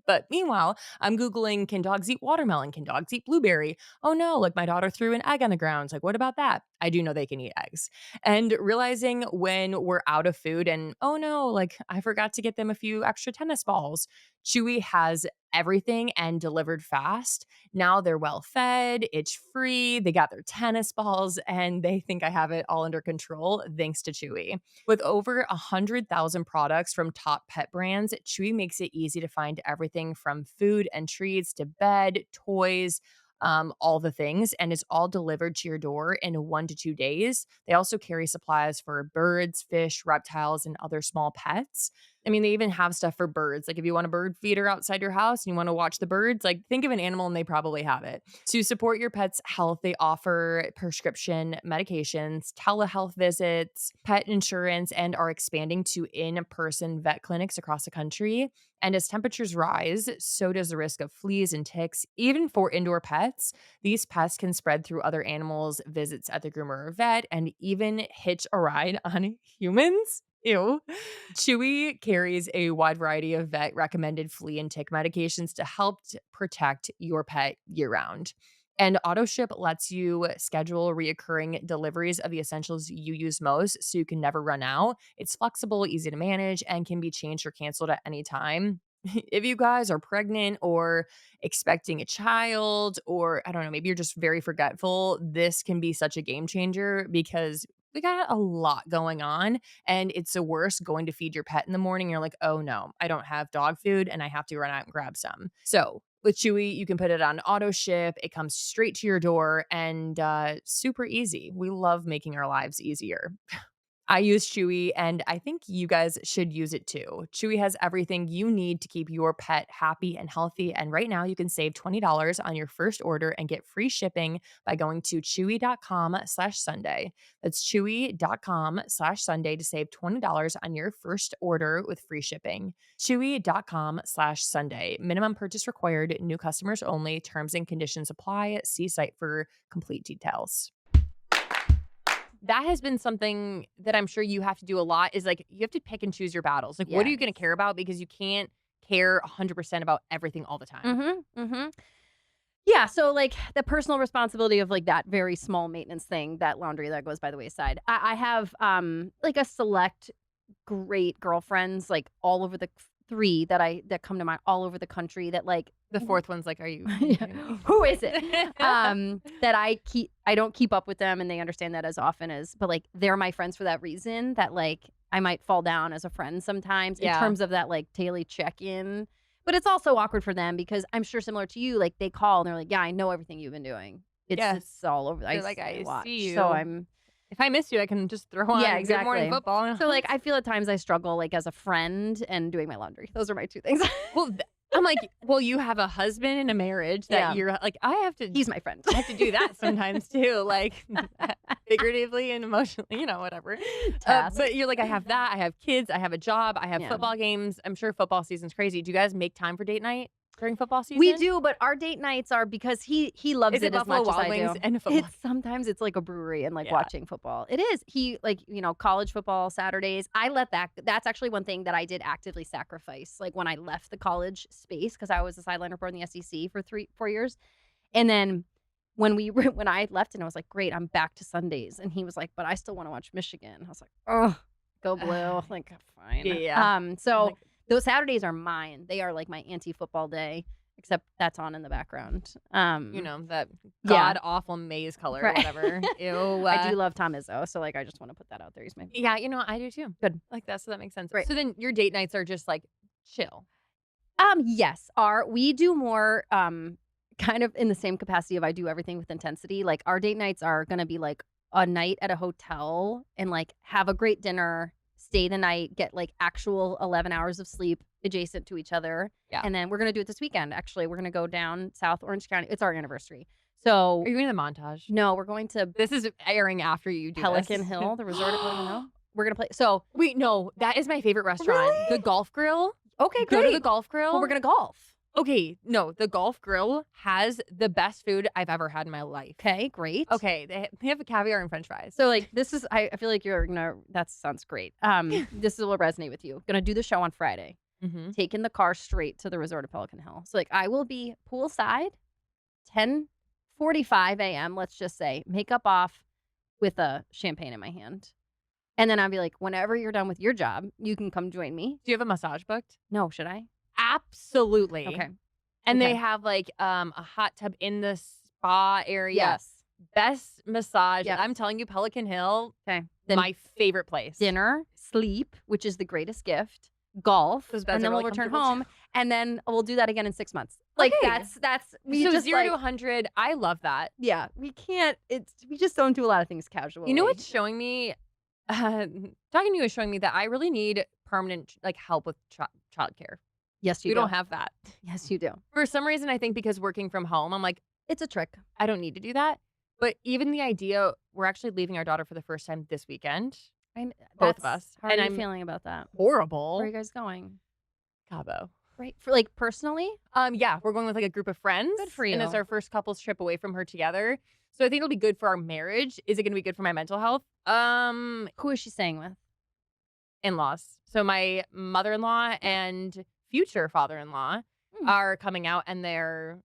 But meanwhile, I'm Googling, can dogs eat watermelon? Can dogs eat blueberry? Oh no, like my daughter threw an egg on the ground. Like, what about that? I do know they can eat eggs. And realizing when we're out of food and, oh no, like I forgot to get them a few extra tennis balls. Chewy has everything and delivered fast. Now they're well fed, itch free, they got their tennis balls, and they think I have it all under control thanks to Chewy. With over 100,000 products from top pet brands, Chewy makes it easy to find everything from food and treats to bed, toys, all the things, and it's all delivered to your door in 1 to 2 days. They also carry supplies for birds, fish, reptiles, and other small pets. I mean, they even have stuff for birds. Like if you want a bird feeder outside your house and you want to watch the birds, like think of an animal and they probably have it. To support your pet's health, they offer prescription medications, telehealth visits, pet insurance, and are expanding to in-person vet clinics across the country. And as temperatures rise, so does the risk of fleas and ticks. Even for indoor pets, these pests can spread through other animals, visits at the groomer or vet, and even hitch a ride on humans. Ew. Chewy carries a wide variety of vet recommended flea and tick medications to help protect your pet year round. And AutoShip lets you schedule reoccurring deliveries of the essentials you use most so you can never run out. It's flexible, easy to manage, and can be changed or canceled at any time. If you guys are pregnant or expecting a child, or I don't know, maybe you're just very forgetful, this can be such a game changer because we got a lot going on and it's the worst going to feed your pet in the morning. You're like, oh no, I don't have dog food and I have to run out and grab some. So with Chewy, you can put it on auto ship. It comes straight to your door and super easy. We love making our lives easier. I use Chewy and I think you guys should use it too. Chewy has everything you need to keep your pet happy and healthy. And right now you can save $20 on your first order and get free shipping by going to chewy.com/Sunday. That's chewy.com/Sunday to save $20 on your first order with free shipping. Chewy.com/Sunday. Minimum purchase required. New customers only. Terms and conditions apply. See site for complete details. That has been something that I'm sure you have to do a lot is like you have to pick and choose your battles. Like, what are you going to care about? Because you can't care 100% about everything all the time. Yeah, so like the personal responsibility of like that very small maintenance thing, that laundry that goes by the wayside. I have like a select great girlfriends like all over the three that come to mind all over the country that like the fourth one's like, are you who is it? That I don't keep up with them and they understand that as often as, but like they're my friends for that reason that like I might fall down as a friend sometimes in terms of that like daily check-in. But it's also awkward for them because I'm sure similar to you, like they call and they're like, yeah, I know everything you've been doing. It's all over. I watch. See you. So if I miss you, I can just throw on Good Morning Football. So like I feel at times I struggle like as a friend and doing my laundry. Those are my two things. Well, I'm like, well, you have a husband and a marriage that Yeah. you're like, He's my friend. I have to do that sometimes too, like figuratively and emotionally, whatever. Task. But you're like, I have that. I have kids. I have a job. I have Yeah. football games. I'm sure football season's crazy. Do you guys make time for date night during football season? We do, but our date nights are because he loves Is it it as Buffalo much as Wild I Wings do. and football? Sometimes it's like a brewery and like Yeah. watching football. It is. He college football Saturdays. I let that's actually one thing that I did actively sacrifice. Like when I left the college space because I was a sideline reporter in the SEC for 4 years. And then when I left and I was like, great, I'm back to Sundays. And he was like, but I still want to watch Michigan. I was like, oh, go blue. Like, fine. Yeah. So Like- those Saturdays are mine. They are like my anti-football day, except that's on in the background. That Yeah. god awful maize color or Right. whatever. Ew. I do love Tom Izzo, so like I just want to put that out there. He's my Yeah, I do too. Good. Like that, so that makes sense. Right. So then your date nights are just like chill. Yes, we do more kind of in the same capacity of I do everything with intensity. Like our date nights are gonna be like a night at a hotel and like have a great dinner, stay the night, get like actual 11 hours of sleep adjacent to each other. Yeah. And then we're gonna do it this weekend. Actually, we're gonna go down South Orange County. It's our anniversary. So Are you doing the montage? no, we're going to This is airing after you do Pelican this. Hill, the resort at Pelican Hill. We're gonna play. So Wait, no, that is my favorite restaurant. Really? The Golf Grill. okay, Go great. to the Golf Grill. Well, we're gonna golf. Okay, no, the Golf Grill has the best food I've ever had in my life. Okay, great. Okay, they have a caviar and French fries. So like this is I feel like you're gonna that sounds great. This will resonate with you. Gonna do the show on Friday. Mm-hmm. Taking the car straight to the resort of Pelican Hill. So like I will be poolside, 10:45 a.m. Let's just say, makeup off, with a champagne in my hand, and then I'll be like, whenever you're done with your job, you can come join me. Do you have a massage booked? No, should I? Absolutely. Okay. And Okay. they have like a hot tub in the spa area. Yes. Best massage. Yep. I'm telling you, Pelican Hill, Okay. Then my favorite place. dinner, sleep, which is the greatest gift, golf, Those beds and then are we'll really return comfortable, home, and then we'll do that again in 6 months. Like Okay. that's we So just 0 to like, 100. I love that. yeah, we can't. We just don't do a lot of things casually. You know what's showing me? Talking to you is showing me that I really need permanent help with childcare. Yes, you We do. don't have that. Yes, you do. For some reason, I think because working from home, I'm like, It's a trick. I don't need to do that. But even the idea, we're actually leaving our daughter for the first time this weekend. Both of us. How And are you I'm feeling about that? Horrible. Where are you guys going? Cabo. Right. For like personally? Yeah, we're going with a group of friends. Good for And it's you. our first couples trip away from her together. So I think it'll be good for our marriage. Is it going to be good for my mental health? Who is she staying with? In-laws. So my mother-in-law and future father-in-law Hmm. are coming out, and they're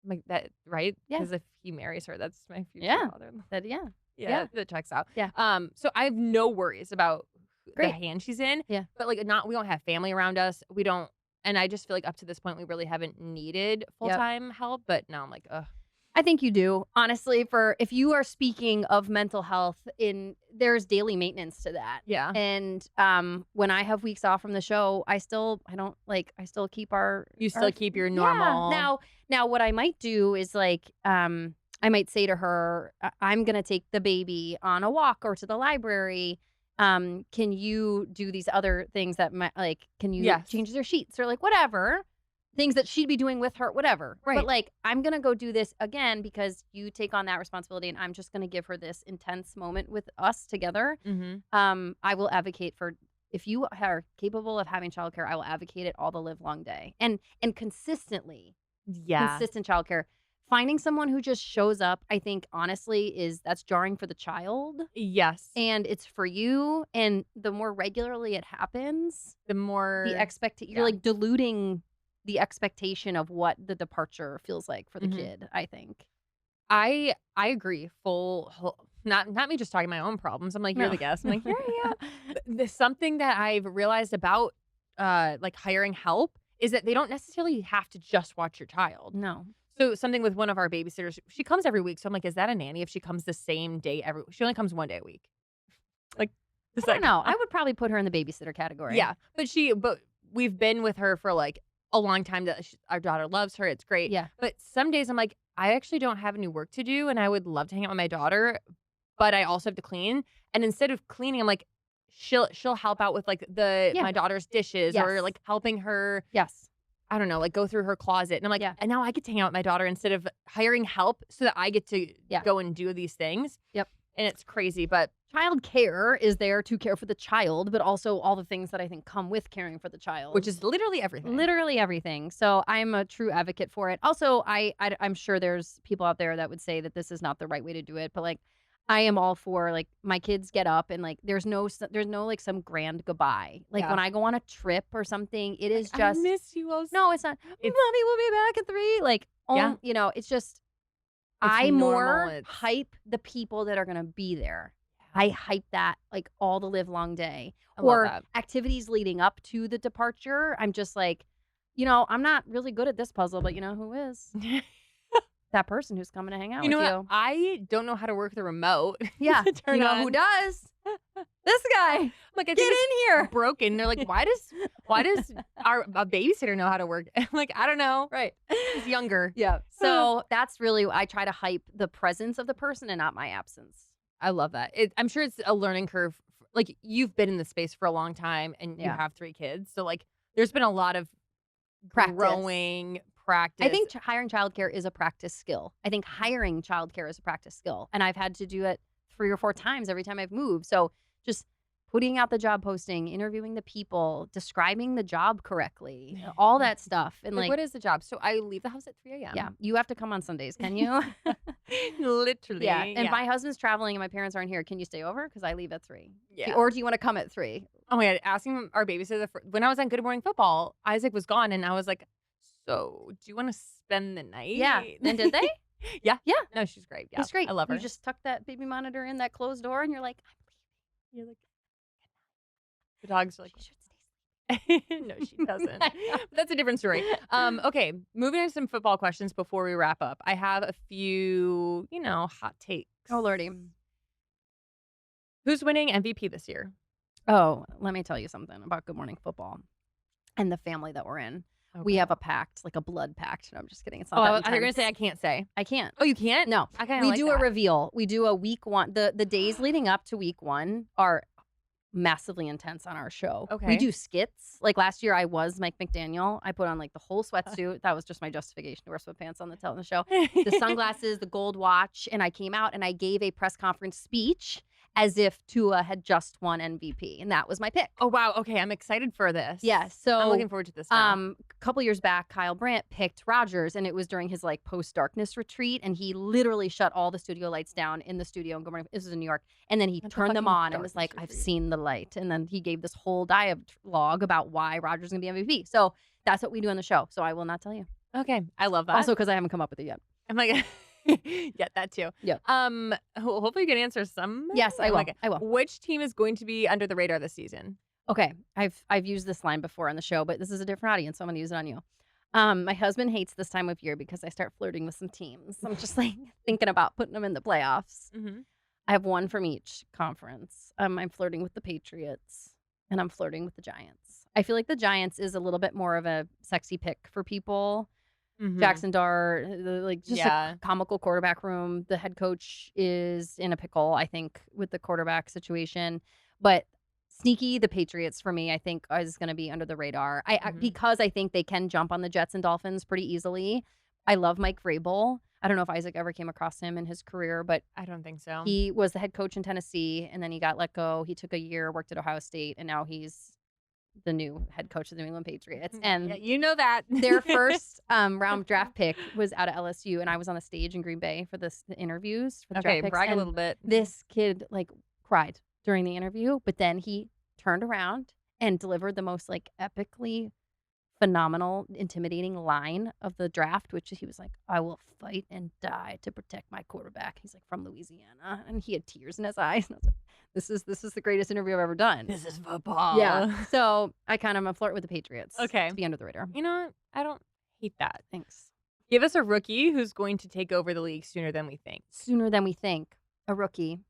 like that, right? Yeah. Because if he marries her, that's my future Yeah. father-in-law. Yeah. Yeah, that checks out. Yeah. So I have no worries about the Great. hand she's in. Yeah. But we don't have family around us. We don't, and I just feel like up to this point we really haven't needed full-time help. But now I'm like, ugh. I think you do. Honestly, for if you are speaking of mental health, there's daily maintenance to that. Yeah. And when I have weeks off from the show, I still keep our You still keep your normal. Yeah. Now what I might do is I might say to her, I'm gonna take the baby on a walk or to the library. Can you do these other things that might can you Yes. change their sheets or whatever things that she'd be doing with her, whatever. Right. But I'm gonna go do this again because you take on that responsibility, and I'm just gonna give her this intense moment with us together. Mm-hmm. I will advocate for, if you are capable of having childcare, I will advocate it all the live long day and consistently. Yeah. Consistent childcare. Finding someone who just shows up, I think honestly that's jarring for the child, Yes. and it's for you. And the more regularly it happens, the more the you're diluting the expectation of what the departure feels like for the Mhm. kid, I think. I agree. Not me just talking my own problems. I'm like, you're No. the guest. I'm like, here I am. There's something that I've realized about hiring help is that they don't necessarily have to just watch your child. No. So something with one of our babysitters, she comes every week. So I'm like, is that a nanny if she comes the same day she only comes one day a week? Like the I don't second. know. I would probably put her in the babysitter category. Yeah. But we've been with her for a long time. That our daughter loves her. It's great. Yeah. But some days I'm like, I actually don't have any work to do, and I would love to hang out with my daughter, but I also have to clean. And instead of cleaning, I'm like, she'll help out with my daughter's dishes or Yes. helping her Yes. I don't know, like go through her closet. And I'm like, Yeah. and now I get to hang out with my daughter instead of hiring help so that I get to Yeah. go and do these things. Yep. And it's crazy, but Childcare is there to care for the child, but also all the things that I think come with caring for the child. which is literally everything. literally everything. So I'm a true advocate for it. Also, I'm sure there's people out there that would say that this is not the right way to do it, but like I am all for like my kids get up and like there's no like some grand goodbye. Like Yeah. when I go on a trip or something, it is I just miss you all. no, it's not. It's- Mommy will be back at 3. Like, Yeah. you know, it's just It's I normal, more it's- hype the people that are gonna be there. I hype that like all the live long day. I love Or that. activities leading up to the departure. I'm just like, you know, I'm not really good at this puzzle, but you know who is? That person who's coming to hang out You know with what? you. I don't know how to work the remote. Yeah. to turn You know on. who does? This guy. Like, I Get think it's in here. broken. They're like, why does a babysitter know how to work? I'm like, I don't know. Right. He's younger. Yeah. So that's really, I try to hype the presence of the person and not my absence. I love that. I'm sure it's a learning curve. Like, you've been in the space for a long time and you Yeah. have 3 kids. So, like, there's been a lot of Practice. growing practice. I think hiring childcare is a practice skill. I think hiring childcare is a practice skill. And I've had to do it 3 or 4 times every time I've moved. So just putting out the job posting, interviewing the people, describing the job correctly, all that stuff. And like, what is the job? So I leave the house at 3 a.m. yeah, you have to come on Sundays, can you? Literally. Yeah. And my husband's traveling and my parents aren't here. Can you stay over? Because I leave at 3. Yeah. Or do you want to come at 3? Oh my God. Asking our babysitter when I was on Good Morning Football, Isaac was gone and I was like, so do you want to spend the night? Yeah. And did they? Yeah. Yeah. No, she's great. Yeah. It's great. I love her. You just tuck that baby monitor in that closed door and you're like, You're like, the dogs are like, she should stay. no, she doesn't. But that's a different story. Okay, moving on to some football questions before we wrap up. I have a few, hot takes. Oh, Lordy. Who's winning MVP this year? Oh, let me tell you something about Good Morning Football and the family that we're in. We have a pact, like a blood pact. No, I'm just kidding. It's not that you're gonna intense. say I can't say. I can't. Oh, you can't? No. I kind of We like do that. a reveal. We do a week 1. The days leading up to week 1 are massively intense on our show. Okay. We do skits. Like last year I was Mike McDaniel. I put on like the whole sweatsuit. That was just my justification to wear sweatpants on the show. The sunglasses, the gold watch, and I came out and I gave a press conference speech as if Tua had just won MVP, and that was my pick. Oh wow. Okay, I'm excited for this. Yeah, so I'm looking forward to this. Now. a couple years back, Kyle Brandt picked Rodgers, and it was during his like post-darkness retreat, and he literally shut all the studio lights down in the studio. And Good Morning, this was in New York, and then he What the turned them fucking on and was like, darkness "I've retreat? seen the light," and then he gave this whole dialogue about why Rodgers is gonna be MVP. So that's what we do on the show. So I will not tell you. Okay, I love that. Also, because I haven't come up with it yet. I'm like, yeah, that too. Yeah. Hopefully you can answer some. Yes, I will. Okay. I will. Which team is going to be under the radar this season? Okay, I've used this line before on the show, but this is a different audience, so I'm gonna use it on you. My husband hates this time of year because I start flirting with some teams. I'm just like thinking about putting them in the playoffs. Mm-hmm. I have one from each conference. I'm flirting with the Patriots and I'm flirting with the Giants. I feel like the Giants is a little bit more of a sexy pick for people. Mm-hmm. Jackson Dart, just Yeah. a comical quarterback room. The head coach is in a pickle, I think, with the quarterback situation. But sneaky, the Patriots for me, I think is going to be under the radar. Because I think they can jump on the Jets and Dolphins pretty easily. I love Mike Vrabel. I don't know if Isaac ever came across him in his career, but I don't think so. he was the head coach in Tennessee, and then he got let go. He took a year, worked at Ohio State, and now he's the new head coach of the New England Patriots. And yeah, you know that. their first round draft pick was out of LSU, and I was on the stage in Green Bay for the interviews for the Okay, draft picks. brag a and little bit. This kid like cried during the interview, but then he turned around and delivered the most like epically phenomenal, intimidating line of the draft, which he was like, "I will fight and die to protect my quarterback." He's like from Louisiana, and he had tears in his eyes. And I was like, "This is the greatest interview I've ever done." This is football. Yeah. So I kind of am a flirt with the Patriots. Okay. To be under the radar. You know what? I don't hate that. Thanks. Give us a rookie who's going to take over the league sooner than we think. Sooner than we think. A rookie.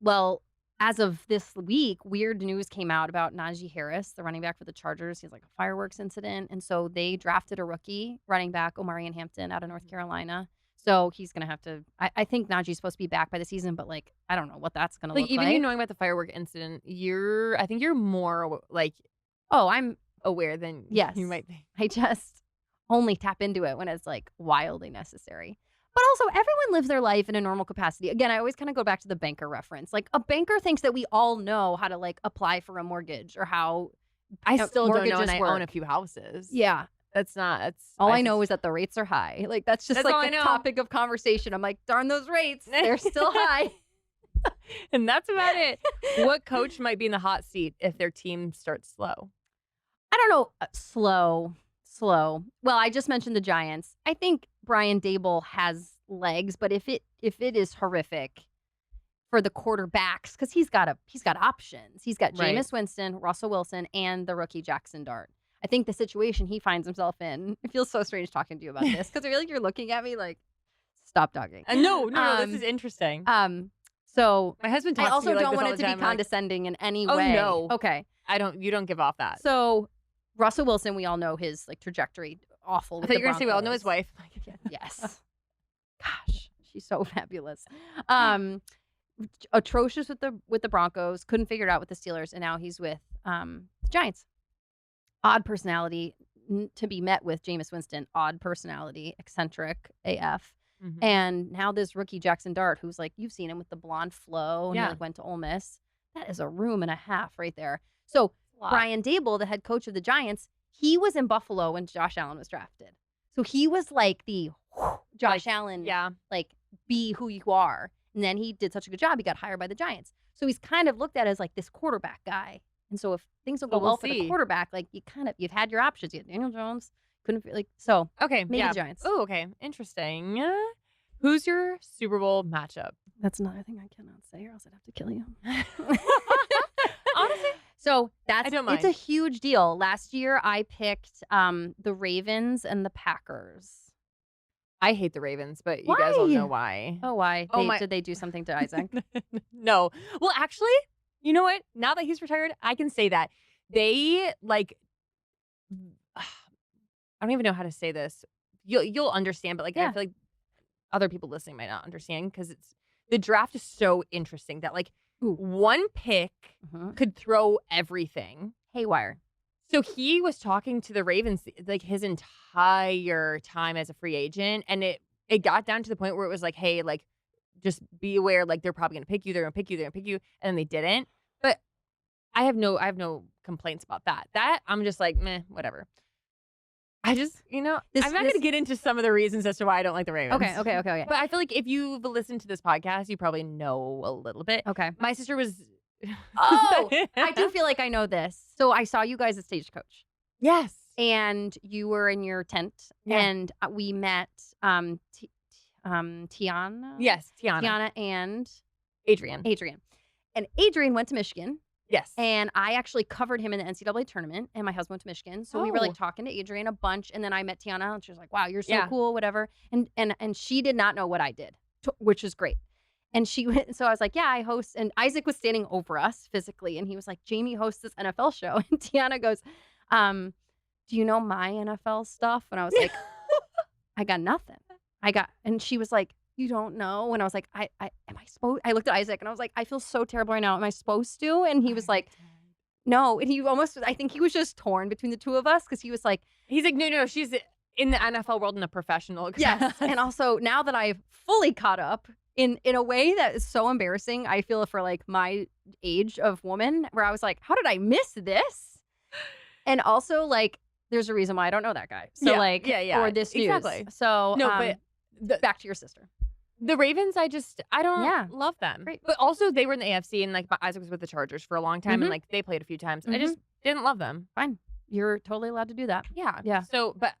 Well, as of this week, weird news came out about Najee Harris, the running back for the Chargers. He has like a fireworks incident. And so they drafted a rookie running back, Omarion Hampton, out of North Carolina. So he's going to have to, I think Najee's supposed to be back by the season, but like, I don't know what that's going to look Even like. you knowing about the firework incident, I think you're more like, Oh, I'm aware than Yes. you might think. I just only tap into it when it's like wildly necessary. But also, everyone lives their life in a normal capacity. Again, I always kind of go back to the banker reference. Like, a banker thinks that we all know how to like apply for a mortgage or how I still don't know, mortgages and I work. own a few houses. Yeah. That's all I know is that the rates are high. Like, that's just That's all I like the know. topic of conversation. I'm like, darn those rates. They're still high. And that's about it. What coach might be in the hot seat if their team starts slow? I don't know. Slow. Well, I just mentioned the Giants. I think Brian Daboll has legs, but if it is horrific for the quarterbacks, because he's got options. He's got Right. Jameis Winston, Russell Wilson, and the rookie Jackson Dart. I think the situation he finds himself in, it feels so strange talking to you about this because I feel like you're looking at me like, stop talking. No, this is interesting. So My husband talks I also to me like don't this want all it the to be time, like, condescending in any oh, way. no. Okay. you don't give off that. So Russell Wilson, we all know his like trajectory, awful. I With thought the you were going to say we all know his Broncos. wife. Yes. Gosh, she's so fabulous. Atrocious with the Broncos, couldn't figure it out with the Steelers, and now he's with the Giants. Odd personality to be met with Jameis Winston. Odd personality, eccentric AF. Mhm. And now this rookie Jackson Dart, who's like, you've seen him with the blonde flow, and Yeah. he like went to Ole Miss. That is a room and a half right there. So Brian Daboll, the head coach of the Giants, he was in Buffalo when Josh Allen was drafted. So he was like the Josh Allen, Yeah. like, be who you are. And then he did such a good job, he got hired by the Giants. So he's kind of looked at as like this quarterback guy. And so if things don't go Well, we'll well for the see. quarterback, like you've had your options. You had Daniel Jones, couldn't like so. Okay. Maybe yeah. the Giants. Oh, okay. Interesting. Who's your Super Bowl matchup? That's another thing I cannot say, or else I'd have to kill you. Honestly, so I don't it's a mind. huge deal. Last year I picked the Ravens and the Packers. I hate the Ravens, but you guys all Why? know why. Oh, why? Oh, Did they do something to Isaac? No. Well, actually, you know what? Now that he's retired, I can say that. They, like, I don't even know how to say this. You'll understand, but, like, Yeah. I feel like other people listening might not understand because the draft is so interesting that, like, Ooh. one pick Mhm. could throw everything. Haywire. So he was talking to the Ravens like his entire time as a free agent, and it got down to the point where it was like, hey, like, just be aware, like, they're probably gonna pick you, they're gonna pick you, and then they didn't. But I have no complaints about that. That I'm just like, meh, whatever. I just, I'm not gonna get into some of the reasons as to why I don't like the Ravens. Okay. But I feel like if you've listened to this podcast, you probably know a little bit. Okay. My sister was. Oh, I do feel like I know this. So I saw you guys at Stagecoach. Yes. And you were in your tent, Yeah. and we met Tiana. Yes, Tiana. Tiana and Adrian. And Adrian went to Michigan, Yes. and I actually covered him in the NCAA tournament, and my husband went to Michigan. So we were like Oh. talking to Adrian a bunch, and then I met Tiana, and she was like, wow, you're so Yeah. cool, whatever. And she did not know what I did, which is great. And she went, so I was like, yeah, I host. And Isaac was standing over us physically. And he was like, Jamie hosts this NFL show. And Tiana goes, do you know my NFL stuff? And I was like, I got nothing. And she was like, you don't know? And I was like, am I supposed? I looked at Isaac and I was like, I feel so terrible right now. Am I supposed to? And he was like, no. And I think he was just torn between the two of us because he was like, he's like, no, she's in the NFL world in a professional. yes. And also now that I've fully caught up, in a way that is so embarrassing, I feel, for like my age of woman, where I was like, how did I miss this? And also, like, there's a reason why I don't know that guy. So yeah. or this news. Exactly. So No, but back to your sister. the Ravens, I don't love them. Great. But also they were in the AFC, and like Isaac was with the Chargers for a long time, Mhm. and like they played a few times. I Mhm. just didn't love them. Fine. You're totally allowed to do that. Yeah. Yeah. So, but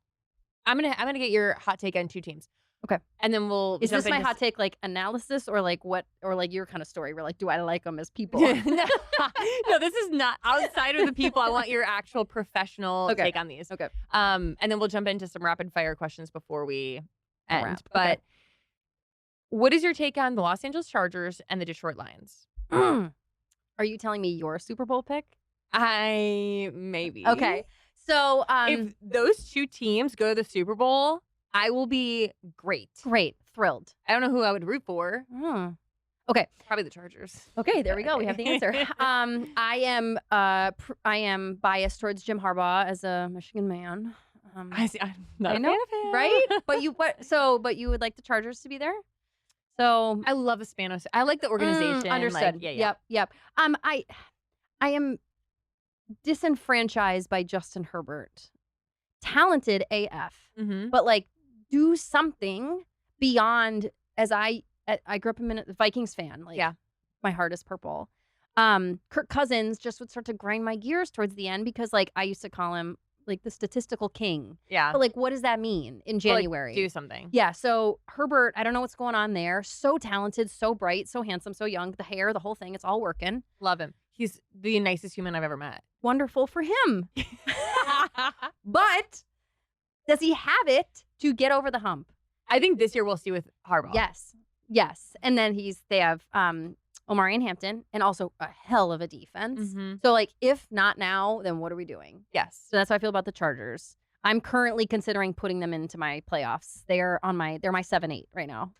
I'm gonna get your hot take on two teams. Okay. And then we'll. Is jump this my into hot take, like analysis, or like what, or like your kind of story where like, do I like them as people? No, this is not outside of the people. I want your actual professional Okay. take on these. Okay. And then we'll jump into some rapid fire questions before we end. wrap. But Okay. what is your take on the Los Angeles Chargers and the Detroit Lions? Are you telling me your Super Bowl pick? Maybe. Okay. So If those two teams go to the Super Bowl, I will be great. great, thrilled. I don't know who I would root for. Okay. Probably the Chargers. Okay, there we go. We have the answer. I am biased towards Jim Harbaugh as a Michigan man. I see. I'm not I a know, fan of him. right? But you would like the Chargers to be there? So I love the Spanos. I like the organization. understood. Like, yeah. Yep. I am disenfranchised by Justin Herbert. Talented AF, Mm-hmm. but like do something beyond. As I grew up a Vikings fan. Like, Yeah. my heart is purple. Kirk Cousins just would start to grind my gears towards the end because like I used to call him like the statistical king. Yeah. But like, what does that mean in January? Do something. Yeah. So Herbert, I don't know what's going on there. So talented, so bright, so handsome, so young. The hair, the whole thing, it's all working. Love him. He's the nicest human I've ever met. Wonderful for him. But does he have it to get over the hump? I think this year we'll see with Harbaugh. Yes. And then they have Omarion Hampton and also a hell of a defense. Mm-hmm. So like, if not now, then what are we doing? Yes. So that's how I feel about the Chargers. I'm currently considering putting them into my playoffs. They're my 7-8 right now.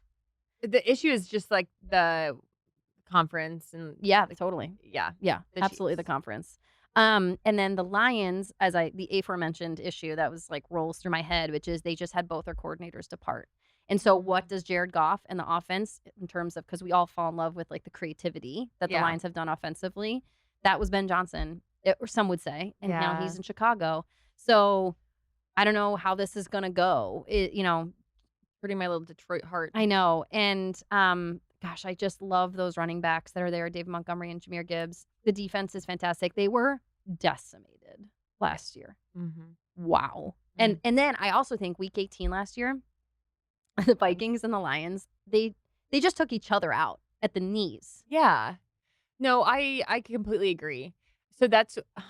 The issue is just like the conference and Yeah, totally. yeah. Yeah, The absolutely Chiefs. the conference. And then the Lions, the aforementioned issue that was like rolls through my head, which is they just had both their coordinators depart. And so what does Jared Goff and the offense in terms of, because we all fall in love with like the creativity that the Yeah. Lions have done offensively, that was Ben Johnson, or some would say, and now Yeah. he's in Chicago. So I don't know how this is going to go. Hurting my little Detroit heart. I know. And gosh, I just love those running backs that are there, David Montgomery and Jahmyr Gibbs. The defense is fantastic. They were decimated last year. Mm-hmm. Wow. And then I also think week 18 last year, the Vikings and the Lions, they just took each other out at the knees. Yeah. No, I completely agree. So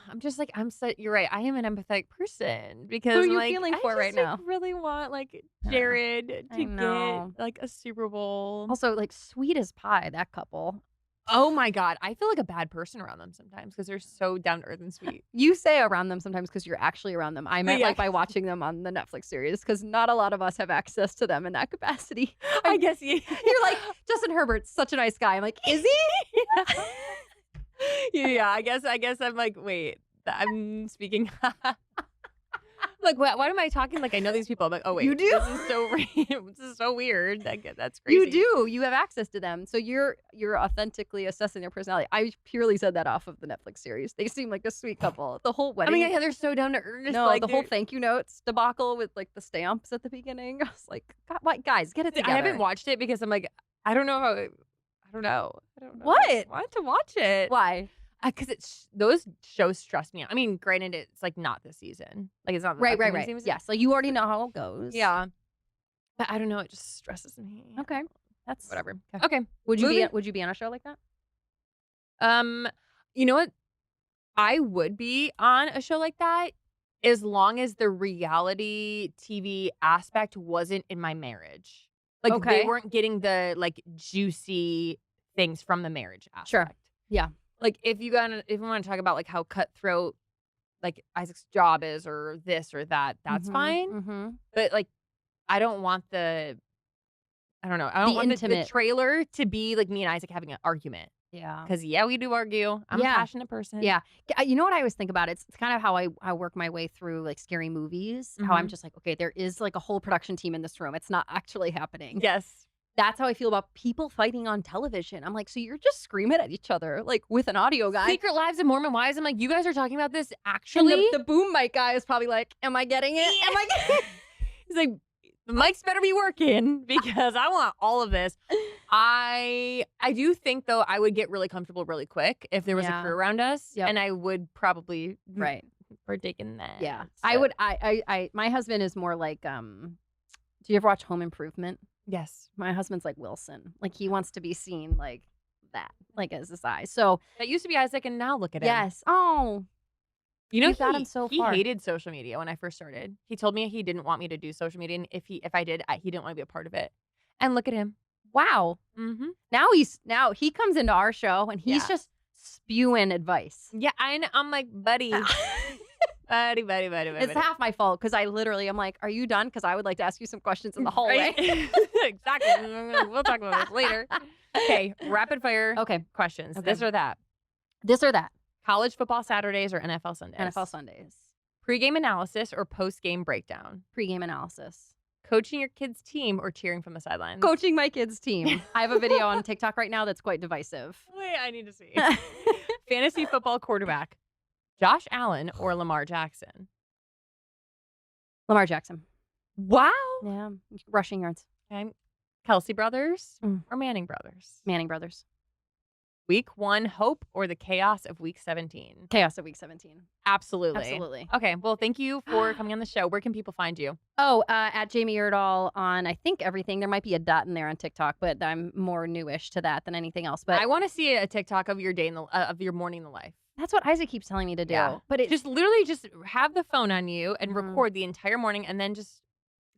I'm just like, you're right. I am an empathetic person because Who are you like, feeling for right now? Really want like Yeah. Jared I to know. get like a Super Bowl. Also, like sweet as pie, that couple. Oh my God. I feel like a bad person around them sometimes because they're so down to earth and sweet. You say around them sometimes because you're actually around them. I meant Yeah. like by watching them on the Netflix series because not a lot of us have access to them in that capacity. I guess You're like, Justin Herbert's such a nice guy. I'm like, is he? yeah, I guess I'm like, wait, I'm speaking. Like, why am I talking like I know these people? I'm like, oh wait, You do? This is so weird. That's crazy. You do. You have access to them. So you're authentically assessing their personality. I purely said that off of the Netflix series. They seem like a sweet couple. The whole I wedding. mean, yeah, they're so down to earth. No, like, the whole thank you notes debacle with like the stamps at the beginning. I was like, God, what, guys, get it together. I haven't watched it because I'm like, I don't know. I don't know. What? I want to watch it. Why? Because those shows stress me out. I mean, granted, it's like not this season. Like it's not the Right. upcoming season. Yes, like you already know how it goes. Yeah. But I don't know. It just stresses me. Okay. That's Whatever. Okay. Okay. Would you Moving- be on a show like that? You know what? I would be on a show like that as long as the reality TV aspect wasn't in my marriage. Like Okay. they weren't getting the like juicy things from the marriage aspect. Sure. Yeah. Like if you want to talk about like how cutthroat like Isaac's job is or this or that, that's fine. Mm-hmm. But like I don't want I don't know. I don't The want the intimate. trailer to be like me and Isaac having an argument. Yeah. Because we do argue. I'm a Yeah. passionate person. Yeah. You know what I always think about? It's kind of how I work my way through like scary movies. How I'm just like, okay, there is like a whole production team in this room. It's not actually happening. Yes. That's how I feel about people fighting on television. I'm like, so you're just screaming at each other like with an audio guy. Secret Lives of Mormon Wives. I'm like, you guys are talking about this And actually? the boom mic guy is probably like, am I getting it? Am I getting it? He's like, the mics better be working because I want all of this. I do think though I would get really comfortable really quick if there was a crew around us, Yep. and I would probably Right. partake in that. Yeah. So- I would. My husband is more like. Do you ever watch Home Improvement? Yes. My husband's like Wilson. Like he wants to be seen like that, like as his eyes. So That used to be Isaac, and now look at him. yes. Oh, You know, You've got him so he far. hated social media when I first started. He told me he didn't want me to do social media, and if I did, he didn't want to be a part of it. And look at him. wow. Mm-hmm. Now he comes into our show and he's Yeah. just spewing advice. Yeah, I'm like, buddy, buddy. It's half my fault because I literally am like, are you done? Because I would like to ask you some questions in the hallway. Right? Exactly. We'll talk about this later. Okay, rapid fire questions. Okay. This or that. This or that. College football Saturdays or NFL Sundays? NFL Sundays. Pre-game analysis or post-game breakdown? Pre-game analysis. Coaching your kids' team or cheering from the sidelines? Coaching my kids' team. I have a video on TikTok right now that's quite divisive. Wait, I need to see. Fantasy football quarterback. Josh Allen or Lamar Jackson? Lamar Jackson. Wow. Yeah. Rushing yards. Okay. Kelsey brothers or Manning brothers? Manning brothers. Week 1 hope or the chaos of week 17? Chaos of week 17. Absolutely. Okay. Well, thank you for coming on the show. Where can people find you? Oh, at Jamie Erdahl on, I think, everything. There might be a dot in there on TikTok, but I'm more newish to that than anything else. But I want to see a TikTok of your day in the of your morning in the life. That's what Isaac keeps telling me to do. Yeah. But it just literally just have the phone on you and record the entire morning and then just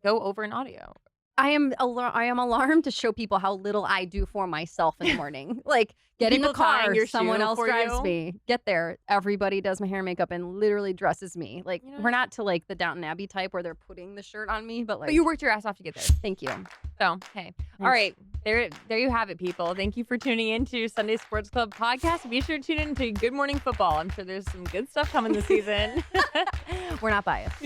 go over an audio. I am alarmed to show people how little I do for myself in the morning. Like, get in the car, someone else drives me. Get there, everybody does my hair and makeup and literally dresses me. Like, we're not to like the Downton Abbey type where they're putting the shirt on me, but like. But you worked your ass off to get there. Thank you. So, hey. Thanks. All right. There you have it, people. Thank you for tuning in to Sunday Sports Club podcast. Be sure to tune in to Good Morning Football. I'm sure there's some good stuff coming this season. We're not biased.